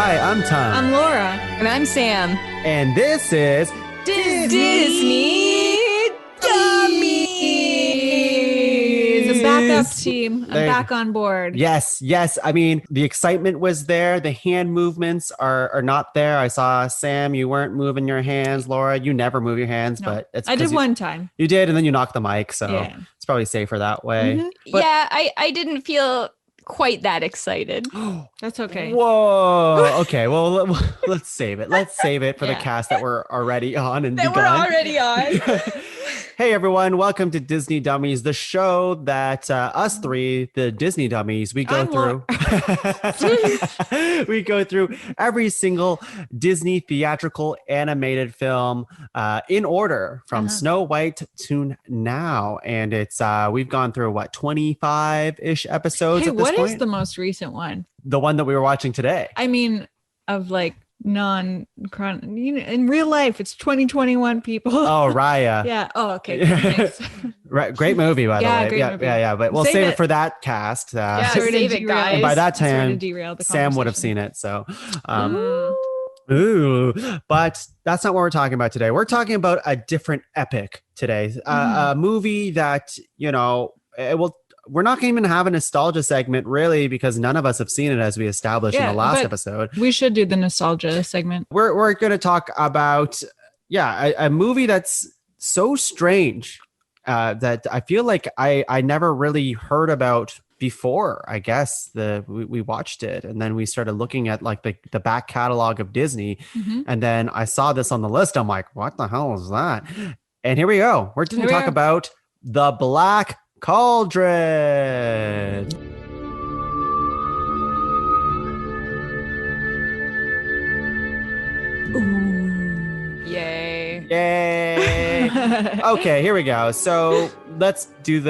Hi, I'm Tom. I'm Laura. And I'm Sam. And this is Disney Dummies. The backup team. I'm back on board. Yes. I mean, the excitement was there. The hand movements are not there. I saw Sam, you weren't moving your hands. Laura, you never move your hands, No, but it's I did one time. You did, and then you knocked the mic, so Yeah. it's probably safer that way. Mhm. But- Yeah, I didn't feel quite that excited. That's okay. Whoa. Okay. Well, let's save it. Let's save it for the Yeah. cast that we're already on and That we're begun. already on. Hey everyone, welcome to Disney Dummies, the show that us three, the Disney Dummies, we go I'm through. We go through every single Disney theatrical animated film in order from Snow White to now, and it's we've gone through 25-ish episodes Hey, at this what point. is the most recent one? The one that we were watching today. I mean, of like in real life, it's 2021 people. Oh, Raya. Yeah. Oh, okay. Thanks. Right, great movie, by the Yeah, way. great movie. Yeah. But we'll Save save it it. for that cast. Yeah, Sorry to save it, derail- guys. And by that sorry to time, derail the Sam would have conversation. seen it. So, Mm. but that's not what we're talking about today. We're talking about a different epic today. A movie that, we're not going to even have a nostalgia segment really because none of us have seen it as we established in Yeah, the last but- episode. We should do the nostalgia segment. We're going to talk about, a movie that's so strange that I feel like I never really heard about before. I guess we watched it and then we started looking at like the back catalog of Disney, Mhm. and then I saw this on the list. I'm like, what the hell is that? And here we go. We're going to talk about the Black Cauldron. Yay. Yay. Okay, here we go. So let's do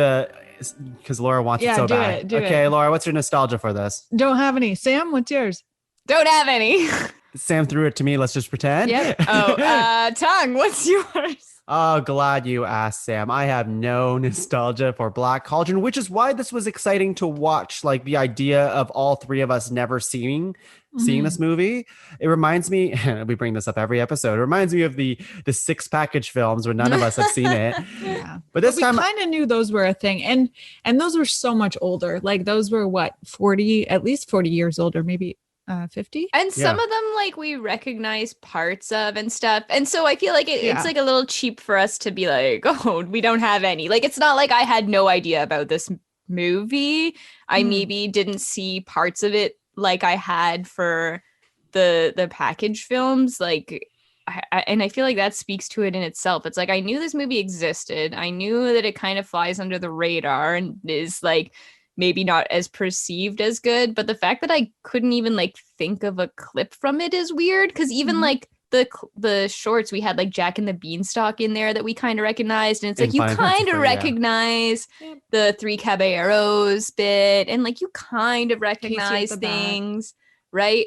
because Laura wants it so do bad. it, do Okay, it. Laura, what's your nostalgia for this? Don't have any. Sam, what's yours? Don't have any. Sam threw it to me. Let's just pretend. Yep. Oh, Tongue, what's yours? Oh, glad you asked, Sam. I have no nostalgia for Black Cauldron, which is why this was exciting to watch. Like the idea of all three of us never seeing this movie. It reminds me, we bring this up every episode. It reminds me of the six package films where none of us have seen it. Yeah. But this we time, kind of knew those were a thing, and those were so much older. Like those were what, 40, at least 40 years older, maybe 50. And some Yeah. of them, like, we recognize parts of and stuff. And so I feel like Yeah. it's like a little cheap for us to be like, oh, we don't have any. Like, it's not like I had no idea about this movie. I maybe didn't see parts of it like I had for the package films. Like, and I feel like that speaks to it in itself. It's like I knew this movie existed. I knew that it kind of flies under the radar and is like maybe not as perceived as good, but the fact that I couldn't even like think of a clip from it is weird, because even like the shorts, we had like Jack and the Beanstalk in there that we kind of recognized, and it's like In you Final Fantasy kind of IV, recognize Yep. the Three Caballeros bit, and like you kind of Casey recognize at the back. things, right?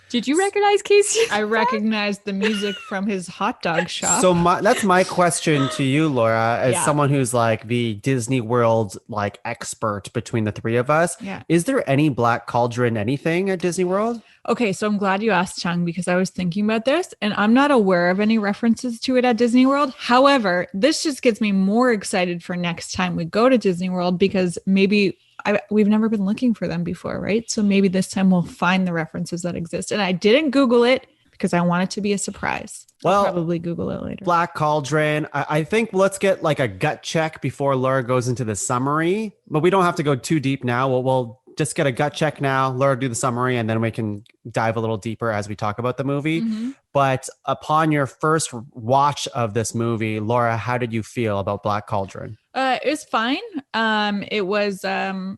Did you recognize Casey? I recognized the music from his hot dog shop. So that's my question to you, Laura, as Yeah. someone who's like the Disney World like expert between the three of us. Yeah. Is there any Black Cauldron anything at Disney World? Okay, so I'm glad you asked, Chung, because I was thinking about this and I'm not aware of any references to it at Disney World. However, this just gets me more excited for next time we go to Disney World, because maybe we've never been looking for them before, right? So maybe this time we'll find the references that exist. And I didn't Google it because I want it to be a surprise. Well, I'll probably Google it later. Black Cauldron. I think let's get like a gut check before Laura goes into the summary, but we don't have to go too deep now. We'll just get a gut check now. Laura, do the summary, and then we can dive a little deeper as we talk about the movie. Mhm. But upon your first watch of this movie, Laura, how did you feel about Black Cauldron? It was fine. It was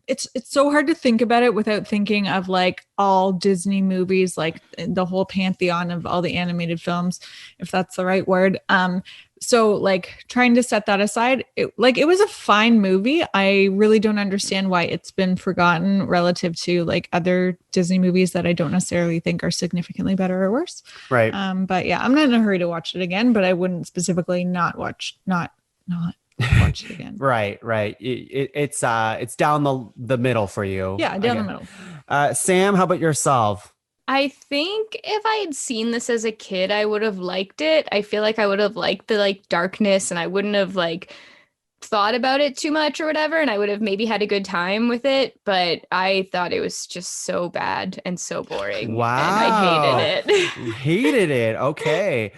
it's so hard to think about it without thinking of like all Disney movies, like the whole pantheon of all the animated films, if that's the right word. So like trying to set that aside, it was a fine movie. I really don't understand why it's been forgotten relative to like other Disney movies that I don't necessarily think are significantly better or worse. Right. But yeah, I'm not in a hurry to watch it again, but I wouldn't specifically not watch it again. Right. It's down the middle for you. Yeah, down the middle. Sam, how about yourself? I think if I had seen this as a kid, I would have liked it. I feel like I would have liked the like darkness, and I wouldn't have like thought about it too much or whatever, and I would have maybe had a good time with it. But I thought it was just so bad and so boring. Wow. And I hated it. Hated it. Okay.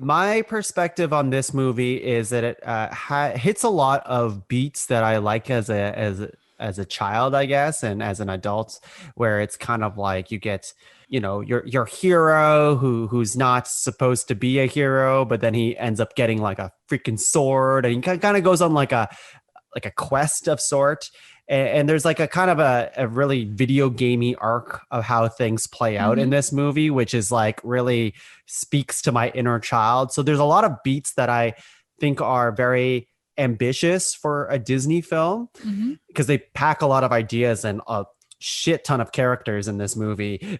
My perspective on this movie is that it hits a lot of beats that I like as a child, I guess, and as an adult, where it's kind of like you get, your hero who's not supposed to be a hero, but then he ends up getting like a freaking sword, and he kind of goes on like a quest of sort. And there's like a kind of a really video gamey arc of how things play out in this movie, which is like really speaks to my inner child. So there's a lot of beats that I think are very ambitious for a Disney film because they pack a lot of ideas and a shit ton of characters in this movie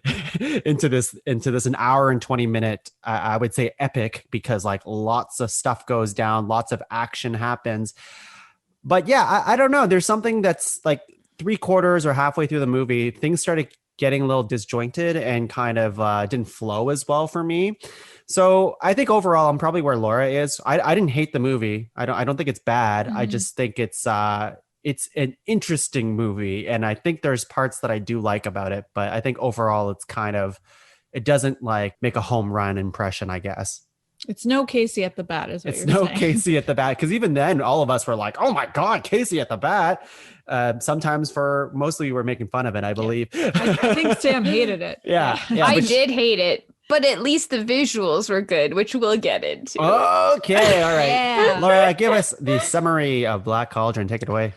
into this an hour and 20 minute, I would say epic, because like lots of stuff goes down, lots of action happens. But yeah, I don't know. There's something that's like 3/4 or halfway through the movie, things started getting a little disjointed and kind of didn't flow as well for me. So I think overall, I'm probably where Laura is. I didn't hate the movie. I don't think it's bad. I just think it's an interesting movie, and I think there's parts that I do like about it. But I think overall, it doesn't like make a home run impression, I guess. It's no Casey at the bat, is what it's you're no saying. Casey at the bat, because even then, all of us were like, "Oh my god, Casey at the bat!" Sometimes mostly we were making fun of it, I believe. I think Sam hated it. Yeah, I did hate it, but at least the visuals were good, which we'll get into. Okay, all right. Yeah. Laura, give us the summary of Black Cauldron. Take it away.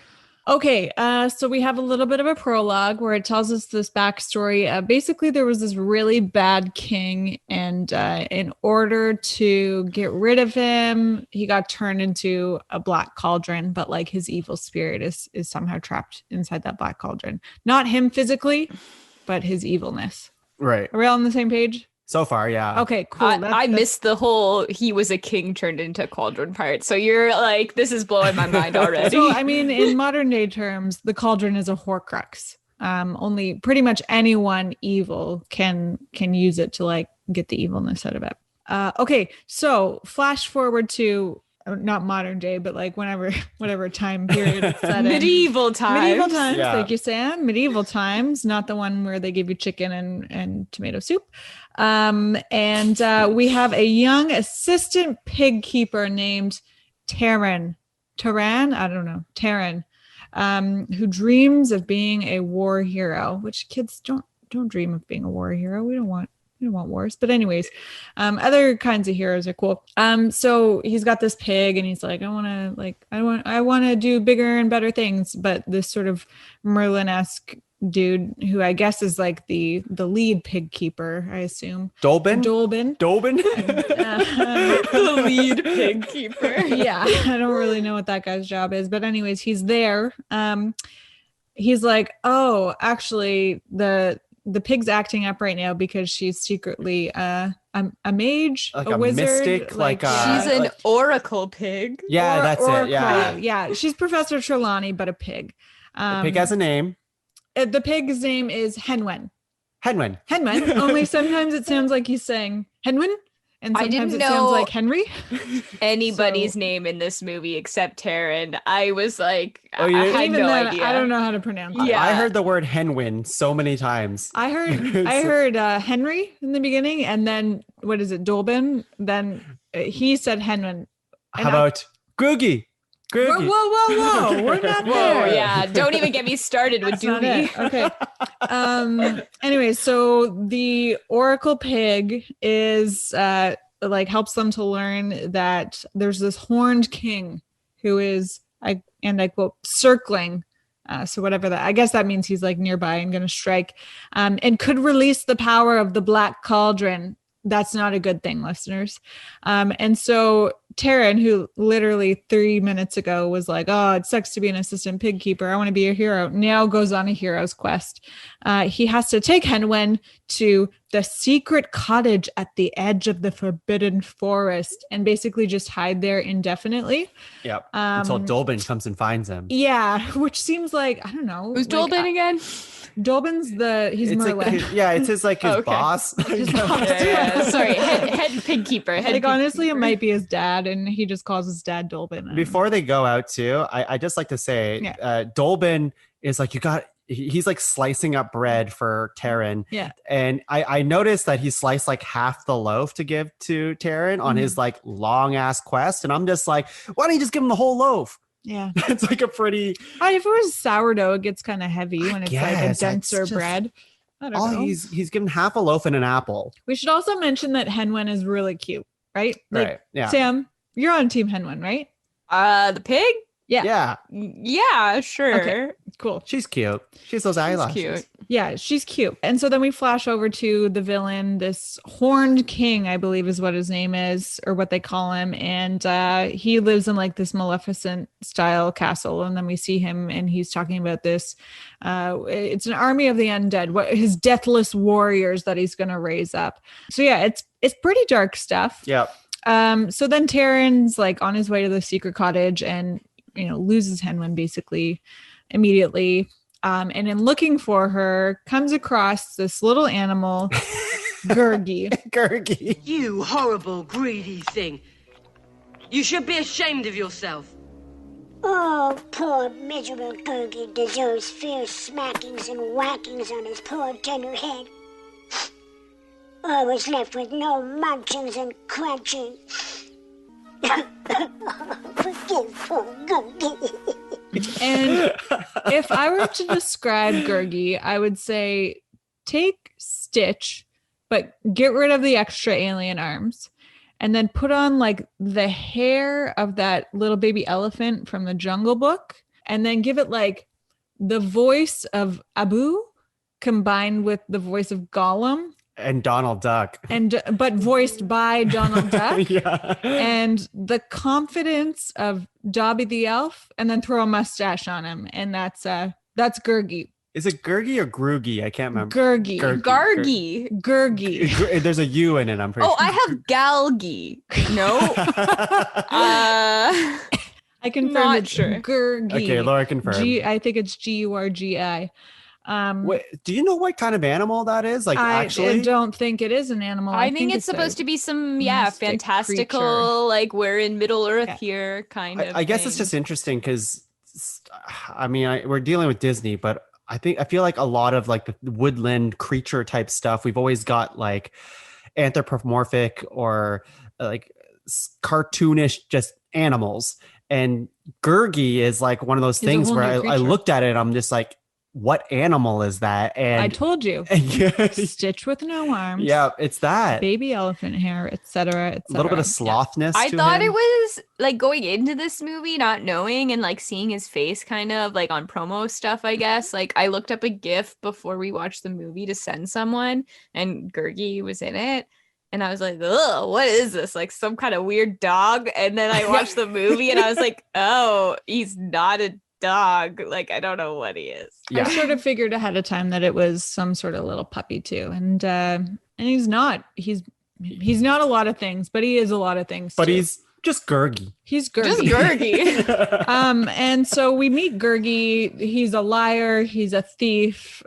Okay, so we have a little bit of a prologue where it tells us this backstory. Basically, there was this really bad king, and in order to get rid of him, he got turned into a black cauldron, but like his evil spirit is somehow trapped inside that black cauldron. Not him physically, but his evilness. Right. Are we all on the same page? So far, yeah. Okay, cool. I missed the whole he was a king turned into cauldron part. So you're like, this is blowing my mind already. So, I mean, in modern day terms, the cauldron is a Horcrux. Only pretty much anyone evil can use it to like get the evilness out of it. Okay, so flash forward to not modern day, but like whatever time period it's set in. Medieval times. Yeah. Thank you, Sam. Medieval times, not the one where they give you chicken and tomato soup. And we have a young assistant pig keeper named Taran, I don't know, Taran, who dreams of being a war hero, which kids don't dream of being a war hero. We don't want wars, but anyways, other kinds of heroes are cool. So he's got this pig, and he's like, I want to do bigger and better things. But this sort of Merlin-esque dude, who I guess is like the lead pig keeper, I assume. Dolben. The lead pig keeper. Yeah, I don't really know what that guy's job is, but anyways, he's there. He's like, oh, actually, the pig's acting up right now because she's secretly a mage, like a wizard, mystic, she's an oracle pig. Yeah, that's oracle. it. Yeah, she's Professor Trelawney, but a pig. The pig has a name. The pig's name is Henwen. Henwen. Only sometimes it sounds like he's saying Henwen, and sometimes it sounds like Henry. Anybody's name in this movie except Taran. I was like, I had no idea. I don't know how to pronounce it. Yeah. I heard the word Henwin so many times. I heard Henry in the beginning, and then what is it, Dolben? Then he said Henwin. How about Gurgi? Whoa! We're not there. Yeah, don't even get me started with Dummies. Okay. Anyway, so the Oracle Pig is helps them to learn that there's this horned king who is, I quote, circling. So whatever that, I guess that means he's like nearby and going to strike, and could release the power of the Black Cauldron. That's not a good thing, listeners. And so Taran, who literally 3 minutes ago was like, oh, it sucks to be an assistant pig keeper, I want to be a hero, now goes on a hero's quest. He has to take Henwen to the secret cottage at the edge of the forbidden forest and basically just hide there indefinitely. Yep. Until Dolben comes and finds him. Yeah, which seems like, I don't know. Who's Dolben again? Dolben's he's Merlin. It's his boss. His boss. Yeah. Sorry, head pig keeper. Honestly, it might be his dad, and he just calls his dad Dolben. Before they go out too, I just like to say, Dolben is like, he's like slicing up bread for Taryn. Yeah. And I noticed that he sliced like half the loaf to give to Taryn on his like long ass quest. And I'm just like, why don't you just give him the whole loaf? Yeah. It's like a pretty. If it was sourdough, it gets kind of heavy when it's like a denser bread. I don't know. He's given half a loaf and an apple. We should also mention that Henwen is really cute, right? Right. Yeah. Sam, you're on Team Henwen, right? The pig? Yeah. Yeah, sure. Okay, cool. She's cute. She has those eyelashes. Cute. Yeah, she's cute. And so then we flash over to the villain, this horned king, I believe is what his name is, or what they call him. And he lives in like this Maleficent style castle. And then we see him and he's talking about this. It's an army of the undead, his deathless warriors that he's going to raise up. So yeah, it's pretty dark stuff. Yep. So then Taryn's like on his way to the secret cottage and loses Henwen basically immediately. And in looking for her, comes across this little animal, Gurgi. Gurgi. You horrible, greedy thing. You should be ashamed of yourself. Oh, poor miserable Gurgi deserves fierce smackings and whackings on his poor tender head. I was left with no munchings and crunching. Forgive poor Gurgi. And if I were to describe Gurgi, I would say take Stitch, but get rid of the extra alien arms, and then put on like the hair of that little baby elephant from the Jungle Book, and then give it like the voice of Abu combined with the voice of Gollum. And Donald Duck. But voiced by Donald Duck. Yeah. And the confidence of Dobby the elf, and then throw a mustache on him. And that's Gurgi. Is it Gurgi or Groogie? I can't remember. Gurgi. Gurgi. There's a U in it, I'm pretty sure. I have Galgi. No. I confirmed Not it's sure. Gurgi. Okay, Laura confirmed. I think it's Gurgi. Wait, do you know what kind of animal that is? Like, I actually, don't think it is an animal. I think it's supposed to be some, fantastical, creature. like we're in Middle Earth here kind of. I guess it's just interesting because, I mean, we're dealing with Disney, but I feel like a lot of like the woodland creature type stuff, we've always got like anthropomorphic or like cartoonish just animals. And Gurgi is like one of those things where I looked at it and I'm just like, what animal is that? And I told you, Stitch with no arms. Yeah, it's that baby elephant hair, etc. A little bit of slothness. I thought it was like going into this movie, not knowing and like seeing his face kind of like on promo stuff, I guess. Like I looked up a GIF before we watched the movie to send someone, and Gurgi was in it. And I was like, oh, what is this? Like some kind of weird dog. And then I watched the movie and I was like, oh, he's not a dog. Like I don't know what he is. I sort of figured ahead of time that it was some sort of little puppy too, and he's not. He's not a lot of things, but he is a lot of things. But too. he's just Gurgi. He's Gurgi. Just Gurgi. And so we meet Gurgi. He's a liar. He's a thief.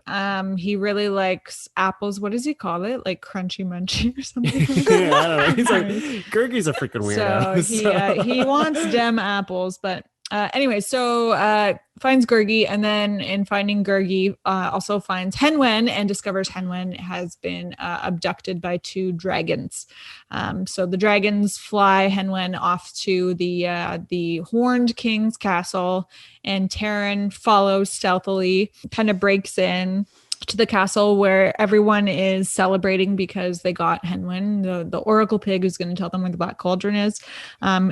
He really likes apples. What does he call it? Like crunchy munchy or something? I don't know. He's like Gurgi's a freaking weirdo. So he wants dem apples, but. Anyway, so finds Gurgi, and then in finding Gurgi, also finds Henwen and discovers Henwen has been abducted by two dragons. So the dragons fly Henwen off to the Horned King's castle, and Taryn follows stealthily, kind of breaks in to the castle where everyone is celebrating because they got Henwen, the oracle pig who's going to tell them where the Black Cauldron is.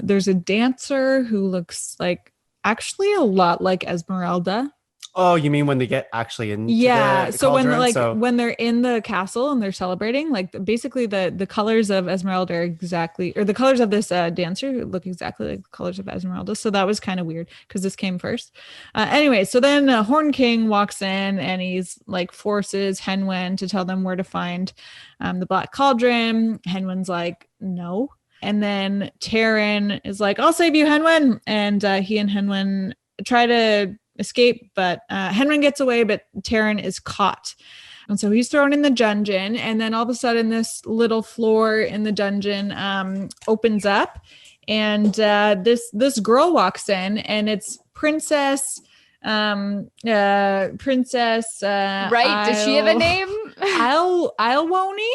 There's a dancer who looks like actually a lot like Esmeralda. Oh, you mean when they get actually into Yeah. the So when cauldron? when they're in the castle and they're celebrating, like basically the colors of Esmeralda are exactly, or the colors of this dancer look exactly like the colors of Esmeralda. So that was kind of weird because this came first. Anyway, so then Horn King walks in and he's like forces Henwen to tell them where to find the Black Cauldron. Henwen's like, no. And then Terran is like, I'll save you, Henwen. And he and Henwen try to escape, but Henwen gets away, but Terran is caught. And so he's thrown in the dungeon. And then all of a sudden, this little floor in the dungeon opens up. And this girl walks in, and it's Princess... Princess... right? Does she have a name? Ilwoni?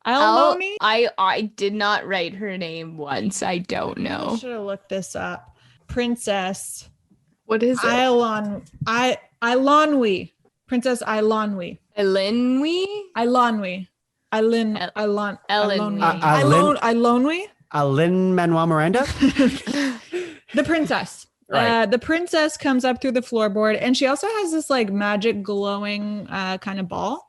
Ilwoni? I did not write her name once. I don't know. I should have looked this up. Princess... What is it? Ilonwi. Princess Ilonwi. Elinwi? Ilonwi. Ilonwi. Lin-Manuel Miranda? The princess. Right. The princess comes up through the floorboard, and she also has this like magic glowing kind of ball,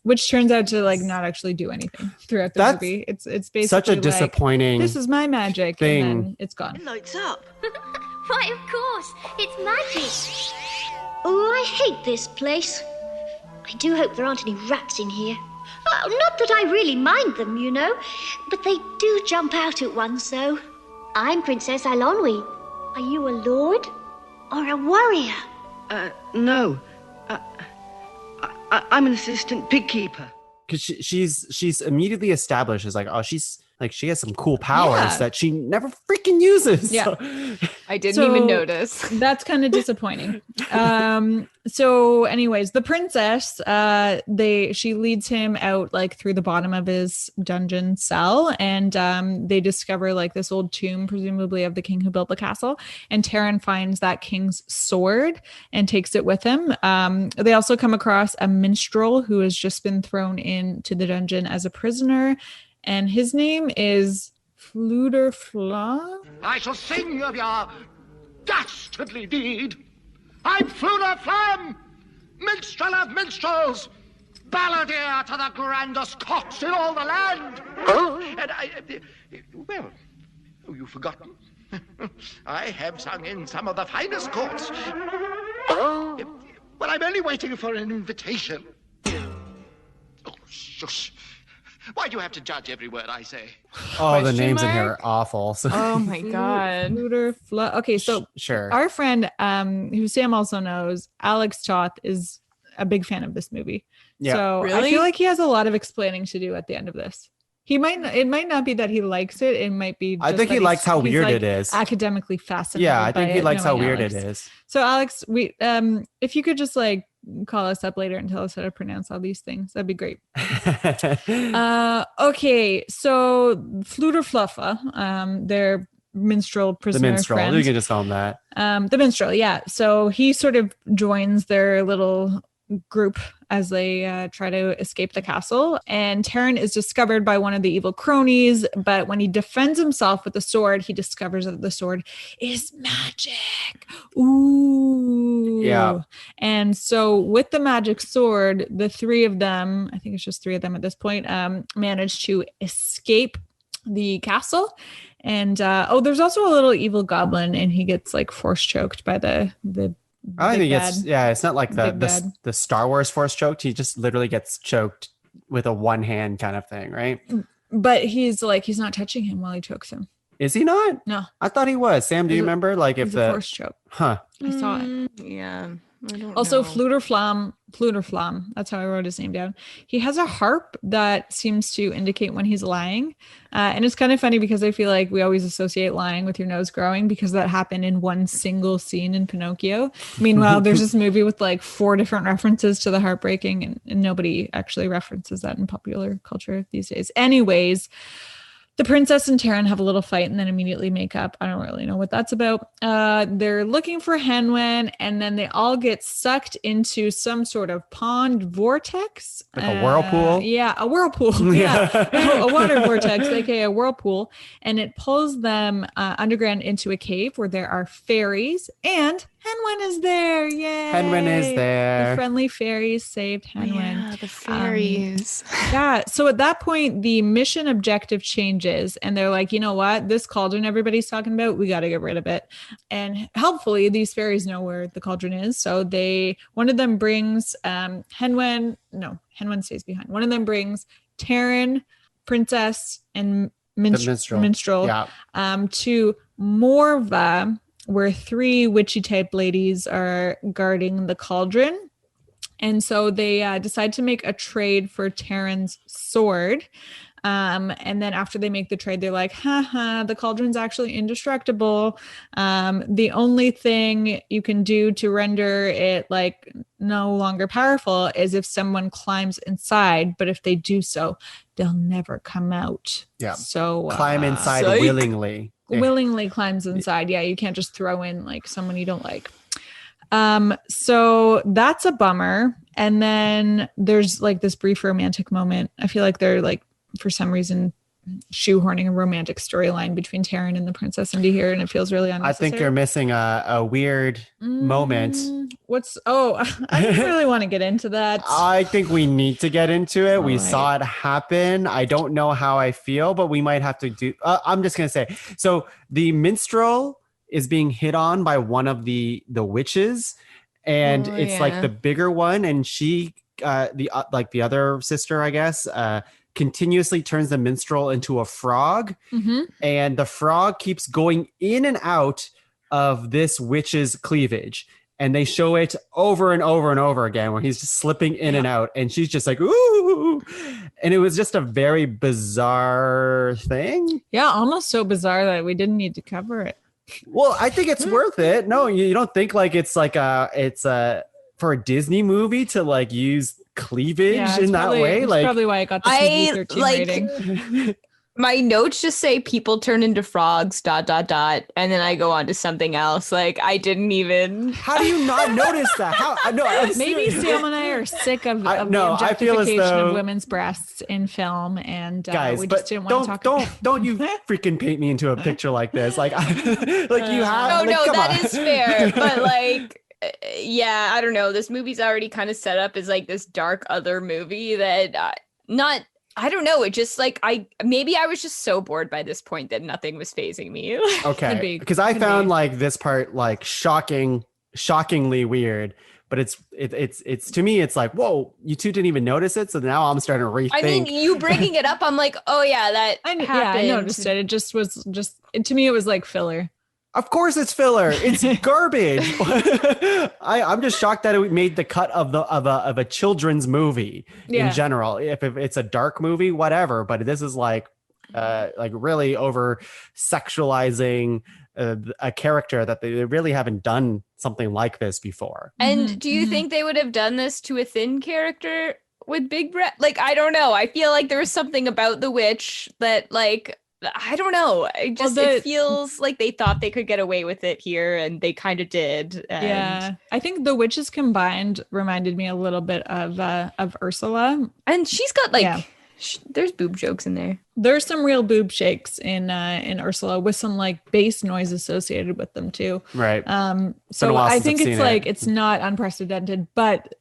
which turns out to like not actually do anything throughout the movie. It's basically such a disappointing this is my magic thing. And then it's gone. It lights up. Why, of course. It's magic. Oh, I hate this place. I do hope there aren't any rats in here. Not that I really mind them, you know, but they do jump out at one, so... I'm Princess Ilonwi. Are you a lord or a warrior? No. I'm an assistant pig keeper. Because she's immediately established as like, oh, she's like, she has some cool powers that she never freaking uses. Yeah. So. I didn't even notice. That's kind of disappointing. So anyways, the princess, she leads him out like through the bottom of his dungeon cell, and they discover like this old tomb, presumably of the king who built the castle. And Terran finds that king's sword and takes it with him. They also come across a minstrel who has just been thrown into the dungeon as a prisoner, and his name is Fluderfla. I shall sing of your dastardly deed. I'm Fluderflam, minstrel of minstrels, balladeer to the grandest cocks in all the land. And well, you've forgotten. I have sung in some of the finest courts. But I'm only waiting for an invitation. Oh, shush. Why do you have to judge every word I say? Oh, the names in here are awful. So. Oh my god. Okay, so sure. Our friend, who Sam also knows, Alex Toth, is a big fan of this movie. Yeah. So Really? I feel like he has a lot of explaining to do at the end of this. It might not be that he likes it. It might be. I think he likes how weird it is. Academically fascinated. Yeah, I think he likes how weird Alex. it is. So Alex, we if you could just like call us up later and tell us how to pronounce all these things, that'd be great. Okay, so Fluderfluffa, their minstrel prisoner friend. You can just call him that. The minstrel, yeah. So he sort of joins their little group as they try to escape the castle, and Terran is discovered by one of the evil cronies, but when he defends himself with the sword, he discovers that the sword is magic. Ooh. Yeah. And so with the magic sword, the three of them, I think it's just three of them at this point, manage to escape the castle. And there's also a little evil goblin, and he gets like force choked by the I think it's not like the Star Wars force choked. He just literally gets choked with a one hand kind of thing, right? But he's not touching him while he chokes him. Is he not? No. I thought he was. Sam, do you remember? Like if the force choke. Huh. I saw it. Yeah. I don't Also, know. Fluderflam. That's how I wrote his name down. He has a harp that seems to indicate when he's lying. And it's kind of funny because I feel like we always associate lying with your nose growing because that happened in one single scene in Pinocchio. Meanwhile, there's this movie with like 4 different references to the heartbreaking, and nobody actually references that in popular culture these days. Anyways, the princess and Terran have a little fight and then immediately make up. I don't really know what that's about. They're looking for Henwen, and then they all get sucked into some sort of pond vortex. Like a whirlpool? Yeah, a whirlpool. Yeah, a water vortex, aka a whirlpool. And it pulls them underground into a cave where there are fairies and Henwen is there. Yay. Henwen is there. The friendly fairies saved Henwen. Yeah, the fairies. Yeah. So at that point, the mission objective changes, and they're like, you know what? This cauldron everybody's talking about, we got to get rid of it. And helpfully, these fairies know where the cauldron is. So one of them brings Henwen. No, Henwen stays behind. One of them brings Taryn, Princess, and Minstrel to Morva, where 3 witchy type ladies are guarding the cauldron. And so they decide to make a trade for Taryn's sword. And then after they make the trade, they're like, the cauldron's actually indestructible. The only thing you can do to render it like no longer powerful is if someone climbs inside. But if they do so, they'll never come out. Yeah. So climb inside willingly. Willingly climbs inside. Yeah, you can't just throw in like someone you don't like. So that's a bummer. And then there's like this brief romantic moment. I feel like they're like, for some reason, shoehorning a romantic storyline between Taryn and the princess into here, and it feels really unnecessary. I think you're missing a weird moment. I don't really want to get into that. I think we need to get into it. We saw it happen. I don't know how I feel, but we might have to do. I'm just gonna say. So the minstrel is being hit on by one of the witches, and it's like the bigger one, and she, the other sister, I guess, continuously turns the minstrel into a frog, and the frog keeps going in and out of this witch's cleavage, and they show it over and over and over again where he's just slipping in and out, and she's just like, ooh. And it was just a very bizarre thing. Yeah, almost so bizarre that we didn't need to cover it. Well, I think it's worth it. No, you don't think like it's for a Disney movie to like use cleavage in that way? That's like probably why I got the PG-13 rating. My notes just say people turn into frogs, ... and then I go on to something else. Like I didn't even. How do you not notice that? How? No, maybe Sam and I are sick of the objectification of women's breasts in film, and guys, we just didn't want to talk about it. Don't you freaking paint me into a picture like this? Like, like you have. No, that is fair, but like. Yeah, I don't know. This movie's already kind of set up as like this dark other movie that I don't know. It just like I was just so bored by this point that nothing was fazing me. Okay, because I found like this part like shockingly weird. But it's to me it's like, whoa, you two didn't even notice it. So now I'm starting to rethink. I mean, you bringing it up, I'm like, oh yeah, that happened. Yeah, I noticed it. It just was to me it was like filler. Of course it's filler. It's garbage. I'm just shocked that it made the cut of a children's movie in general. If it's a dark movie, whatever. But this is like really over sexualizing a character that they really haven't done something like this before. And do you think they would have done this to a thin character with big breath? Like, I don't know. I feel like there was something about the witch that like, I don't know. It feels like they thought they could get away with it here, and they kind of did. Yeah, I think the witches combined reminded me a little bit of Ursula, and she's got like there's boob jokes in there. There's some real boob shakes in Ursula with some like bass noise associated with them too. Right. So I think it's like it's not unprecedented, but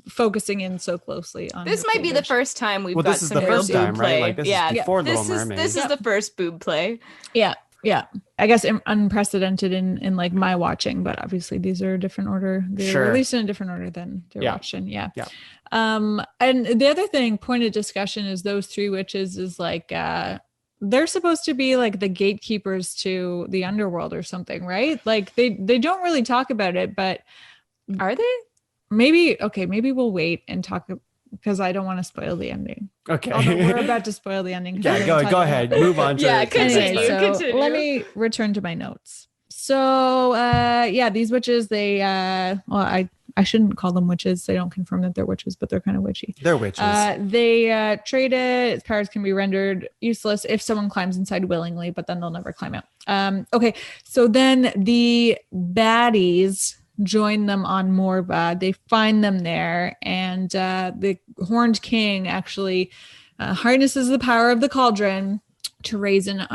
focusing in so closely on this might be the first time we've got this is some the real first boob time, play. right? Like this is before Little Mermaid. This is the first boob play. Yeah. I guess unprecedented in like my watching, but obviously these are a different order. They're released in a different order than they're watched in. Yeah. And the other point of discussion is those 3 witches is like they're supposed to be like the gatekeepers to the underworld or something, right? Like they don't really talk about it, but are they? Maybe we'll wait and talk because I don't want to spoil the ending. Okay. Although we're about to spoil the ending. Yeah, go ahead. Move on to continue. Let me return to my notes. So these witches, they I shouldn't call them witches. They don't confirm that they're witches, but they're kind of witchy. They're witches. They trade it. Its powers can be rendered useless if someone climbs inside willingly, but then they'll never climb out. Okay, so then the baddies join them on Morva. They find them there, and the Horned King actually harnesses the power of the cauldron to raise an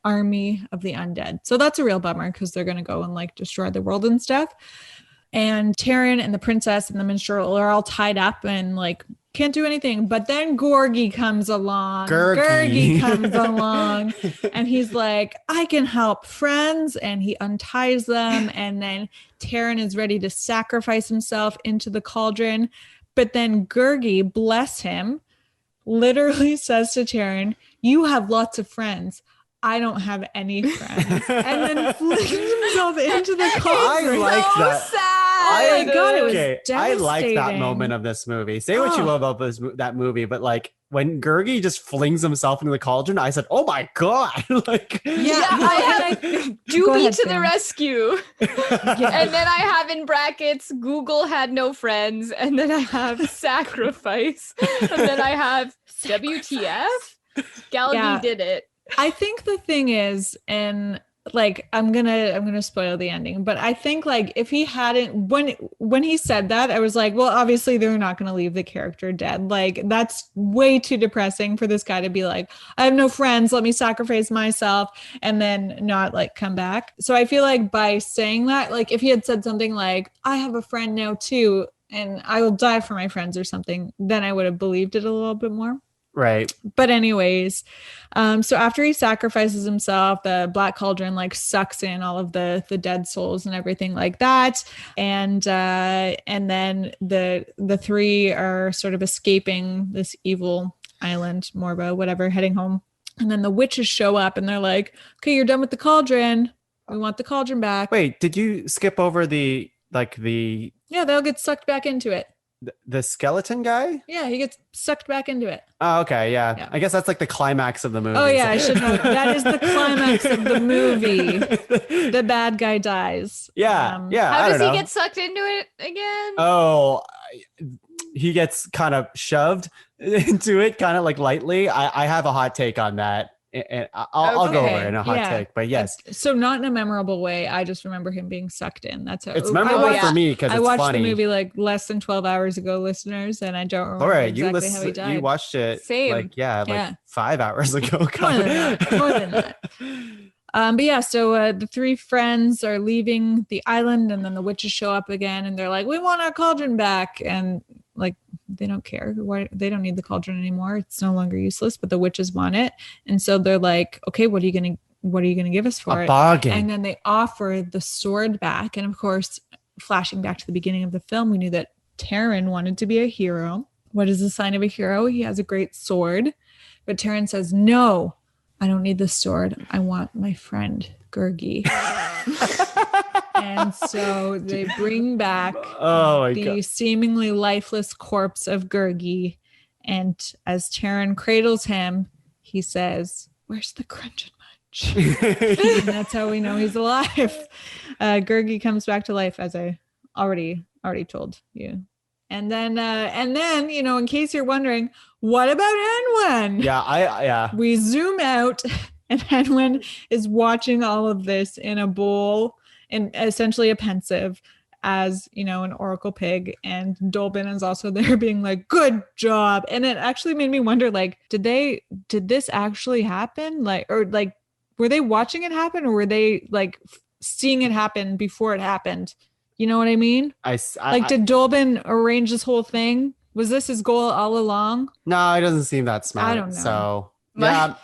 army of the undead. So that's a real bummer because they're going to go and like destroy the world and stuff. And Taryn and the princess and the minstrel are all tied up and like can't do anything. But then Gurgi comes along. Gurgi comes along and he's like, I can help friends. And he unties them. And then Taryn is ready to sacrifice himself into the cauldron. But then Gurgi, bless him, literally says to Taryn, you have lots of friends. I don't have any friends. And then flings himself into the cauldron. I like that. Sad. Oh my God, it was devastating. I like that moment of this movie. Say what you will about that movie, but like when Gurgi just flings himself into the cauldron, I said, "Oh my God!" Like, I have Doobie to the Sam. rescue, and then I have in brackets Google had no friends, and then I have sacrifice, and then I have WTF. Gallagher did it. I think the thing is, and like I'm gonna spoil the ending, but I think like if he hadn't when he said that, I was like, well, obviously they're not gonna leave the character dead. Like that's way too depressing for this guy to be like, I have no friends, let me sacrifice myself and then not like come back. So I feel like by saying that, like if he had said something like, I have a friend now too, and I will die for my friends or something, then I would have believed it a little bit more. right. But anyways, so after he sacrifices himself, the Black Cauldron like sucks in all of the dead souls and everything like that. And then the three are sort of escaping this evil island, Morba, whatever, heading home. And then the witches show up and they're like, okay, you're done with the cauldron. We want the cauldron back. Wait, did you skip over Yeah, they'll get sucked back into it. the skeleton guy? Yeah, he gets sucked back into it. Oh, okay, yeah. Yeah. I guess that's like the climax of the movie. Oh yeah, I should know. That is the climax of the movie. The bad guy dies. Yeah, yeah. How I does don't he know. get sucked into it again? Oh, he gets kind of shoved into it, kind of like lightly. I have a hot take on that, and I'll go Okay, over it in a hot take. But yes, So not in a memorable way. I just remember him being sucked in. That's how it's memorable yeah. for me because I it's watched funny. the movie like less than 12 hours ago, listeners, and I don't remember All right, exactly how he died. you watched it Same. like Yeah. 5 hours ago. More than that. But yeah, so the three friends are leaving the island, and then the witches show up again, and they're like, "We want our cauldron back," and like they don't care. Why they don't need the cauldron anymore? It's no longer useless, but the witches want it, and so they're like, "Okay, what are you gonna give us for A it?" bargain. And then they offer the sword back, and of course, flashing back to the beginning of the film, we knew that Taryn wanted to be a hero. What is the sign of a hero? He has a great sword, but Taryn says, "No. I don't need the sword. I want my friend Gurgi." And so they bring back Oh my the God. seemingly lifeless corpse of Gurgi. And as Taryn cradles him, he says, "Where's the crunch and munch?" And that's how we know he's alive. Gurgi comes back to life, as I already told you. And then, you know, in case you're wondering, what about Henwen? Yeah, We zoom out, and Henwen is watching all of this in a bowl, and essentially a pensive, as you know, an oracle pig. And Dolben is also there, being like, "Good job." And it actually made me wonder, like, did this actually happen? Like, or like, were they watching it happen, or were they like seeing it happen before it happened? You know what I mean? Did Dolben arrange this whole thing? Was this his goal all along? No, it doesn't seem that smart. I don't know. So yeah,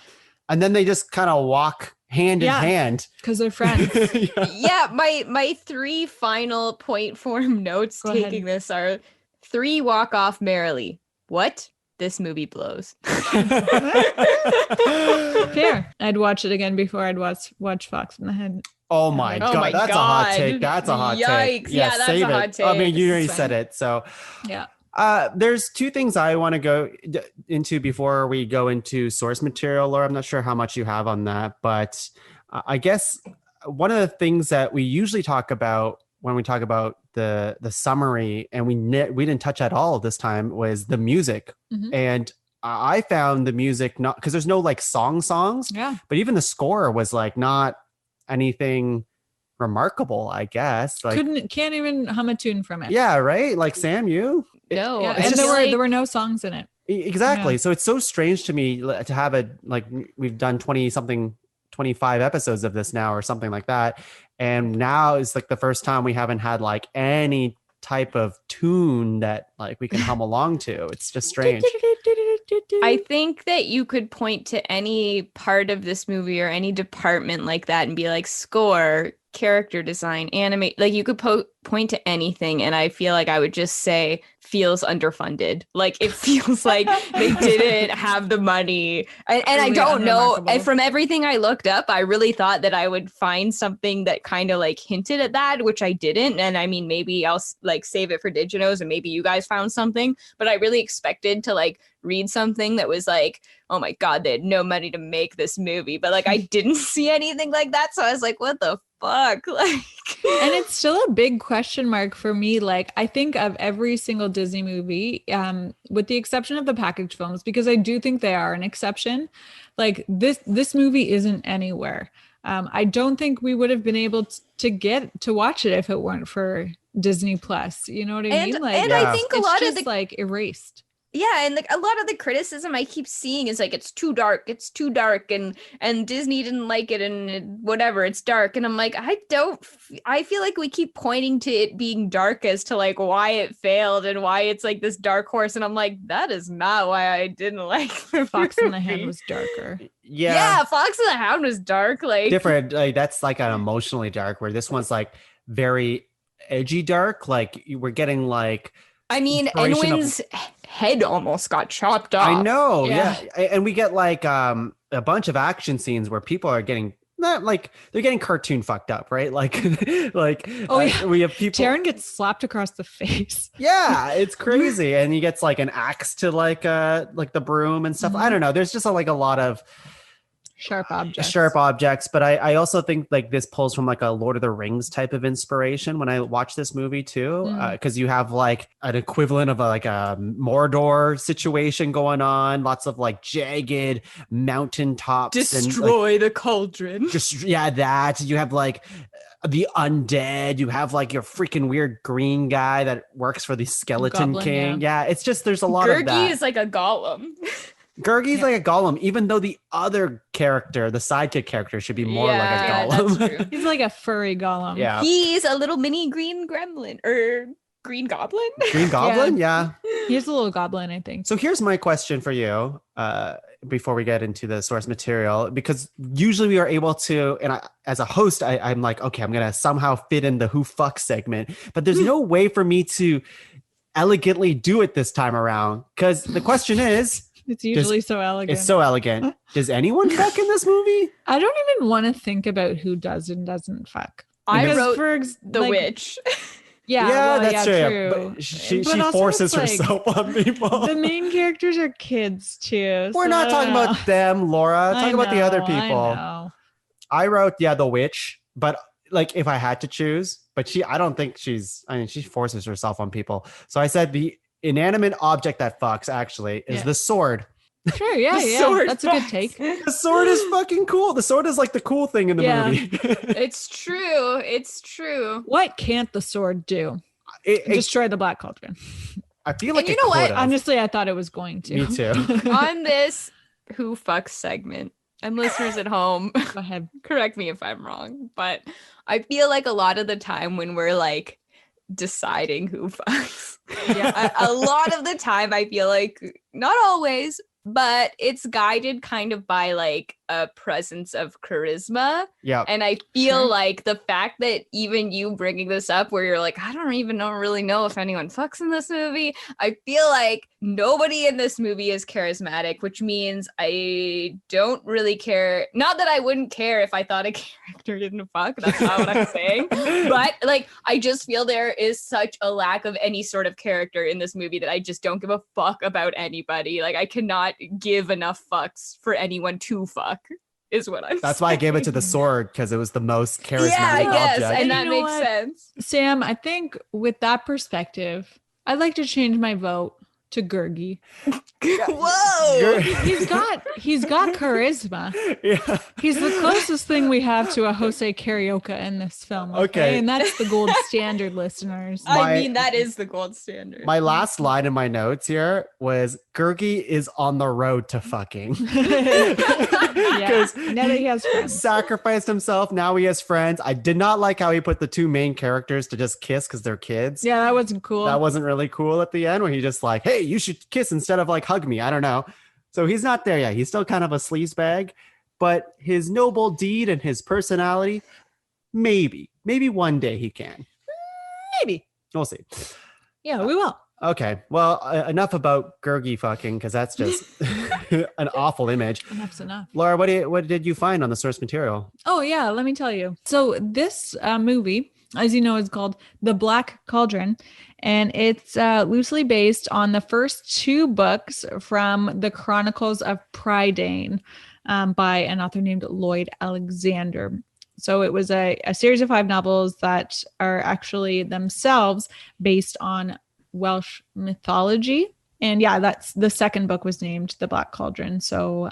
and then they just kind of walk hand in hand because they're friends. Yeah, my three final point form notes Go taking ahead. this are 3 walk off merrily. What? This movie blows. Fair. I'd watch it again before I'd watch Fox in the Head. Oh my Oh God, my that's a hot God. take. That's a hot take. Yikes. Yeah, that's save a it. hot I mean, take. you already It's said fine. it. So Yeah. there's 2 things I want to go into before we go into source material, Laura. I'm not sure how much you have on that, but I guess one of the things that we usually talk about when we talk about the summary, and we didn't touch at all this time, was the music. Mhm. And I found the music not, because there's no like songs, Yeah. but even the score was like not anything remarkable, I guess. Like, Can't even hum a tune from it. yeah, right. Like Sam, you. No. Yeah, I and feel like there were no songs in it. Exactly. Yeah. So it's so strange to me to have a, like, we've done 25 episodes of this now or something like that. And now is like the first time we haven't had like any type of tune that like we can hum along to. It's just strange. I think that you could point to any part of this movie or any department like that and be like, score, character design, animate. Like you could point to anything, and I feel like I would just say feels underfunded. Like it feels like they didn't have the money, and I don't know. And from everything I looked up, I really thought that I would find something that kind of like hinted at that, which I didn't. And I mean, maybe I'll like save it for Diginos, and maybe you guys found something. But I really expected to like read something that was like, oh my god, they had no money to make this movie. But like I didn't see anything like that, so I was like, what the fuck? Like, and it's still a big question mark for me. Like I think of every single Disney movie, with the exception of the package films, because I do think they are an exception. Like this movie isn't anywhere. I don't think we would have been able to get to watch it if it weren't for Disney Plus. You know what I mean? Like, and I think a lot of the like erased. Yeah, and like a lot of the criticism I keep seeing is like it's too dark, and Disney didn't like it, and whatever, it's dark, and I'm like, I feel like we keep pointing to it being dark as to like why it failed and why it's like this dark horse, and I'm like, that is not why I didn't like the Fox and the Hound was darker. Yeah, Fox and the Hound was dark, like different. Like that's like an emotionally dark, where this one's like very edgy dark. Like we're getting like. I mean, Enwin's head almost got chopped off. I know, yeah. And we get like a bunch of action scenes where people are getting not like they're getting cartoon fucked up, right? Like, we have people. Taron gets slapped across the face. Yeah, it's crazy, and he gets like an axe to like the broom and stuff. I don't know. There's just like a lot of sharp objects, but I also think like this pulls from like a Lord of the Rings type of inspiration when I watch this movie too, because you have like an equivalent of like a Mordor situation going on, lots of like jagged mountain tops, destroy the cauldron. That you have like the undead, you have like your freaking weird green guy that works for the Skeleton Goblin, King. Yeah, it's just there's a lot of that. Gurgi is like a golem. Gurgi's like a golem, even though the other character, the sidekick character, should be more like a golem. That's true. He's like a furry golem. Yeah. He's a little mini green gremlin or green goblin. Green goblin? Yeah. He's a little goblin, I think. So here's my question for you before we get into the source material, because usually we are able to, and as a host, I'm like, okay, I'm going to somehow fit in the who fuck segment, but there's no way for me to elegantly do it this time around, because the question is, it's usually so elegant. It's so elegant. Does anyone fuck in this movie? I don't even want to think about who does and doesn't fuck. I wrote the witch. That's true. True. But she forces herself on people. The main characters are kids too. We're not talking about them, Laura. Talking about the other people. I wrote the witch, but like if I had to choose, but I don't think she forces herself on people. So I said the inanimate object that fucks actually is the sword. Sure, yeah. That's a good take. The sword is fucking cool. The sword is like the cool thing in the movie. It's true. What can't the sword do? Destroy the Black Cauldron. I feel like you know what? Honestly, I thought it was going to. Me too. On this who fucks segment, and listeners at home, go ahead. Correct me if I'm wrong, but I feel like a lot of the time when we're like deciding who fucks, a lot of the time I feel like, not always, but it's guided kind of by like a presence of charisma. Yeah. And I feel like the fact that even you bringing this up where you're like, I don't even really know if anyone fucks in this movie. I feel like nobody in this movie is charismatic, which means I don't really care. Not that I wouldn't care if I thought a character didn't fuck. That's not what I'm saying. But like, I just feel there is such a lack of any sort of character in this movie that I just don't give a fuck about anybody. Like I cannot give enough fucks for anyone to fuck. Is what I'm That's saying. why I gave it to the sword, because it was the most charismatic I guess, object. and that makes sense. Sam, I think with that perspective, I'd like to change my vote to Gurgi. Whoa. He's got charisma. Yeah. He's the closest thing we have to a Jose Carioca in this film. Okay. And that's the gold standard, listeners. I mean, that is the gold standard. My last line in my notes here was Gurgi is on the road to fucking. Yeah. Now that he has friends. Sacrificed himself. Now he has friends. I did not like how he put the two main characters to just kiss because they're kids. Yeah, that wasn't cool. That wasn't really cool at the end when he just like, hey, you should kiss instead of like hug me. I don't know. So he's not there yet. He's still kind of a sleazebag, but his noble deed and his personality, maybe one day he can. Maybe. We'll see. Yeah, we will. Okay. Well, enough about Gurgi fucking because that's just an awful image. Enough's enough. Laura, what did you find on the source material? Oh, yeah. Let me tell you. So this movie, as you know, is called The Black Cauldron. And it's loosely based on the first two books from the Chronicles of Prydain by an author named Lloyd Alexander. So it was a series of 5 novels that are actually themselves based on Welsh mythology. And yeah, that's the second book was named The Black Cauldron. So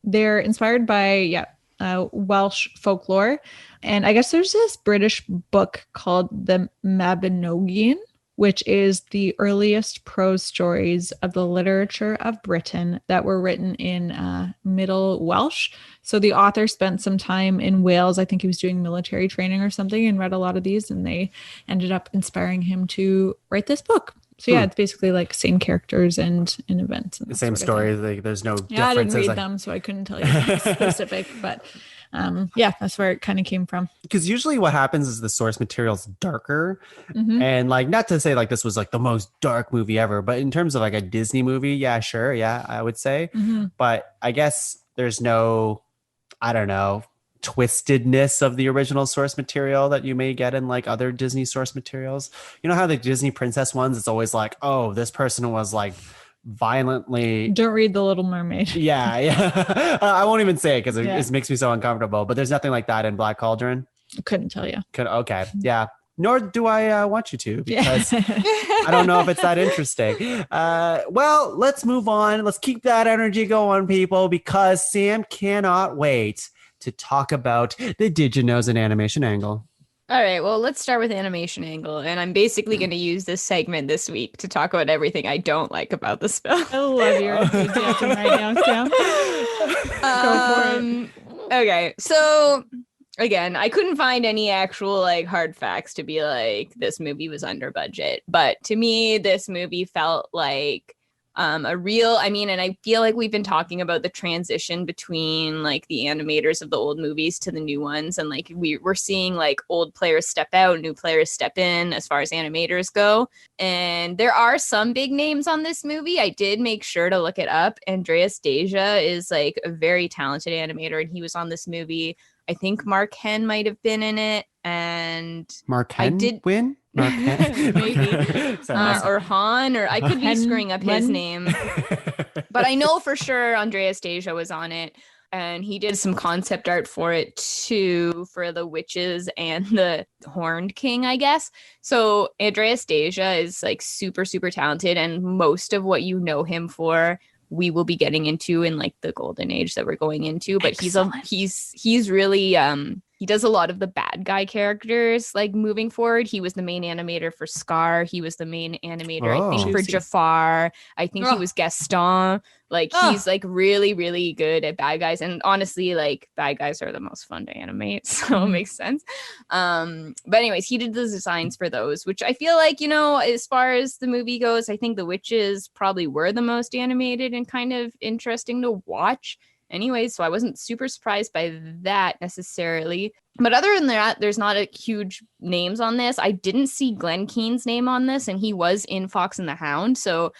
they're inspired by Welsh folklore. And I guess there's this British book called The Mabinogion, which is the earliest prose stories of the literature of Britain that were written in Middle Welsh. So the author spent some time in Wales. I think he was doing military training or something and read a lot of these, and they ended up inspiring him to write this book. So yeah, it's basically like same characters and events. And the same story. Like, there's no yeah, I didn't differences. read them, so I couldn't tell you specific, but yeah, that's where it kind of came from. Because usually what happens is the source material's darker. Mm-hmm. And like, not to say like this was like the most dark movie ever, but in terms of like a Disney movie, yeah, sure. Yeah, I would say. Mm-hmm. But I guess there's no, I don't know, twistedness of the original source material that you may get in like other Disney source materials. You know how the Disney princess ones, it's always like, oh, this person was like violently. Don't read The Little Mermaid. Yeah. I won't even say it because it makes me so uncomfortable, but there's nothing like that in Black Cauldron. I couldn't tell you. Okay. Yeah. Nor do I want you to, because I don't know if it's that interesting. Well, let's move on. Let's keep that energy going, people, because Sam cannot wait to talk about the Did You Knows and Animation Angle. All right, well, let's start with animation angle. And I'm basically going to use this segment this week to talk about everything I don't like about this film. I love your enthusiasm right now, Sam. Go for it. Okay, so again, I couldn't find any actual like hard facts to be like, this movie was under budget. But to me, this movie felt like and I feel like we've been talking about the transition between like the animators of the old movies to the new ones, and like we're seeing like old players step out, new players step in as far as animators go. And there are some big names on this movie. I did make sure to look it up. Andreas Deja is like a very talented animator, and he was on this movie. I think Mark Henn might have been in it, and Mark Henn win? Mark Henn? Maybe. Or Han, or I could be screwing up his name. But I know for sure Andreas Deja was on it, and he did some concept art for it too, for the witches and the Horned King, I guess. So Andreas Deja is like super, super talented, and most of what you know him for we will be getting into in like the golden age that we're going into. But he's really he does a lot of the bad guy characters like moving forward. He was the main animator for Scar. He was the main animator, I think, for Jafar. I think he was Gaston. Like he's like really, really good at bad guys. And honestly, like bad guys are the most fun to animate. So it makes sense. But anyways, he did the designs for those, which I feel like, you know, as far as the movie goes, I think the witches probably were the most animated and kind of interesting to watch. Anyways, so I wasn't super surprised by that necessarily. But other than that, there's not a huge names on this. I didn't see Glenn Keane's name on this, and he was in Fox and the Hound. So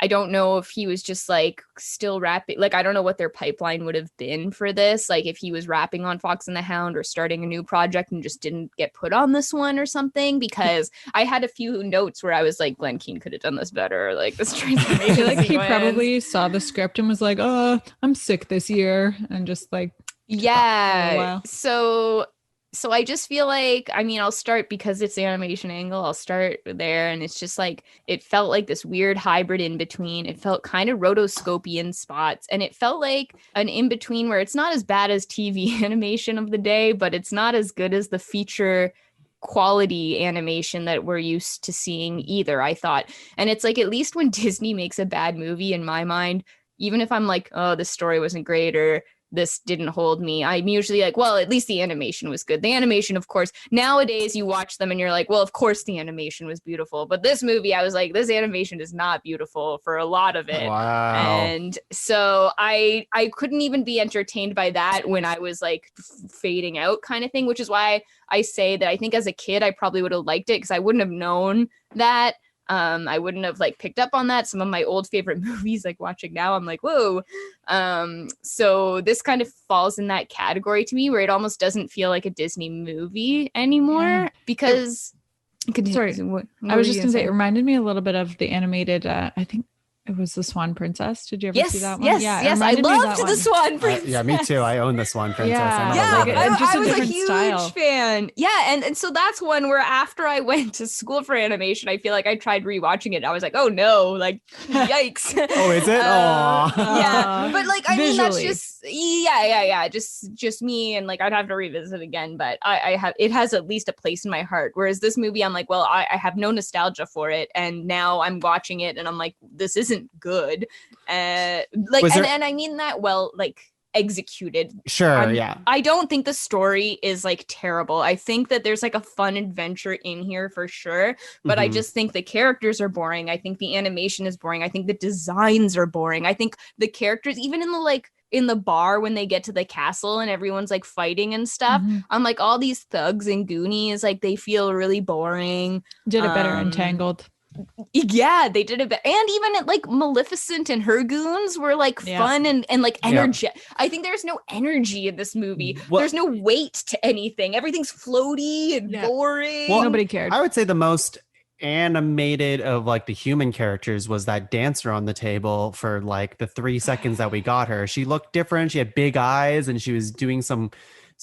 I don't know if he was just like still rapping. Like, I don't know what their pipeline would have been for this. Like if he was rapping on Fox and the Hound or starting a new project and just didn't get put on this one or something, because I had a few notes where I was like, Glenn Keane could have done this better. Like this transformation. I feel like he probably saw the script and was like, oh, I'm sick this year. And just like, yeah. wow. So So I just feel like, I mean, I'll start because it's the animation angle. I'll start there. And it's just like, it felt like this weird hybrid in between. It felt kind of rotoscopy in spots. And it felt like an in between where it's not as bad as TV animation of the day, but it's not as good as the feature quality animation that we're used to seeing either, I thought. And it's like, at least when Disney makes a bad movie, in my mind, even if I'm like, oh, this story wasn't great or this didn't hold me, I'm usually like, well, at least the animation was good. The animation, of course, nowadays you watch them and you're like, well, of course the animation was beautiful. But this movie, I was like, this animation is not beautiful for a lot of it. Wow. And so I couldn't even be entertained by that when I was like fading out kind of thing, which is why I say that I think as a kid, I probably would have liked it because I wouldn't have known that. I wouldn't have like picked up on that. Some of my old favorite movies, like watching now, I'm like, whoa. So this kind of falls in that category to me where it almost doesn't feel like a Disney movie anymore because. Sorry, I was just going to say, it reminded me a little bit of the animated, I think it was The Swan Princess. Did you ever see that one? Yes, I loved The Swan Princess. Yeah, me too. I own The Swan Princess. I was a huge style. fan. Yeah, and so that's one where after I went to school for animation, I feel like I tried rewatching it. I was like, oh no, like yikes. Oh, is it? Yeah, but like I mean Visually. that's just me, and like I'd have to revisit again. But it has at least a place in my heart. Whereas this movie, I'm like, well, I have no nostalgia for it, and now I'm watching it, and I'm like, this isn't good. And I mean that well, like executed. Sure, yeah. I don't think the story is like terrible. I think that there's like a fun adventure in here for sure, but I just think the characters are boring. I think the animation is boring. I think the designs are boring. I think the characters, even in the bar when they get to the castle and everyone's like fighting and stuff, I'm like, all these thugs and Goonies, like they feel really boring. Did it better in Tangled. Yeah, they did it. And even like Maleficent and her goons were like fun and like energy. Yeah. I think there's no energy in this movie. There's no weight to anything. Everything's floaty and boring. Well, nobody cared. I would say the most animated of like the human characters was that dancer on the table for like the 3 seconds that we got her. She looked different. She had big eyes and she was doing some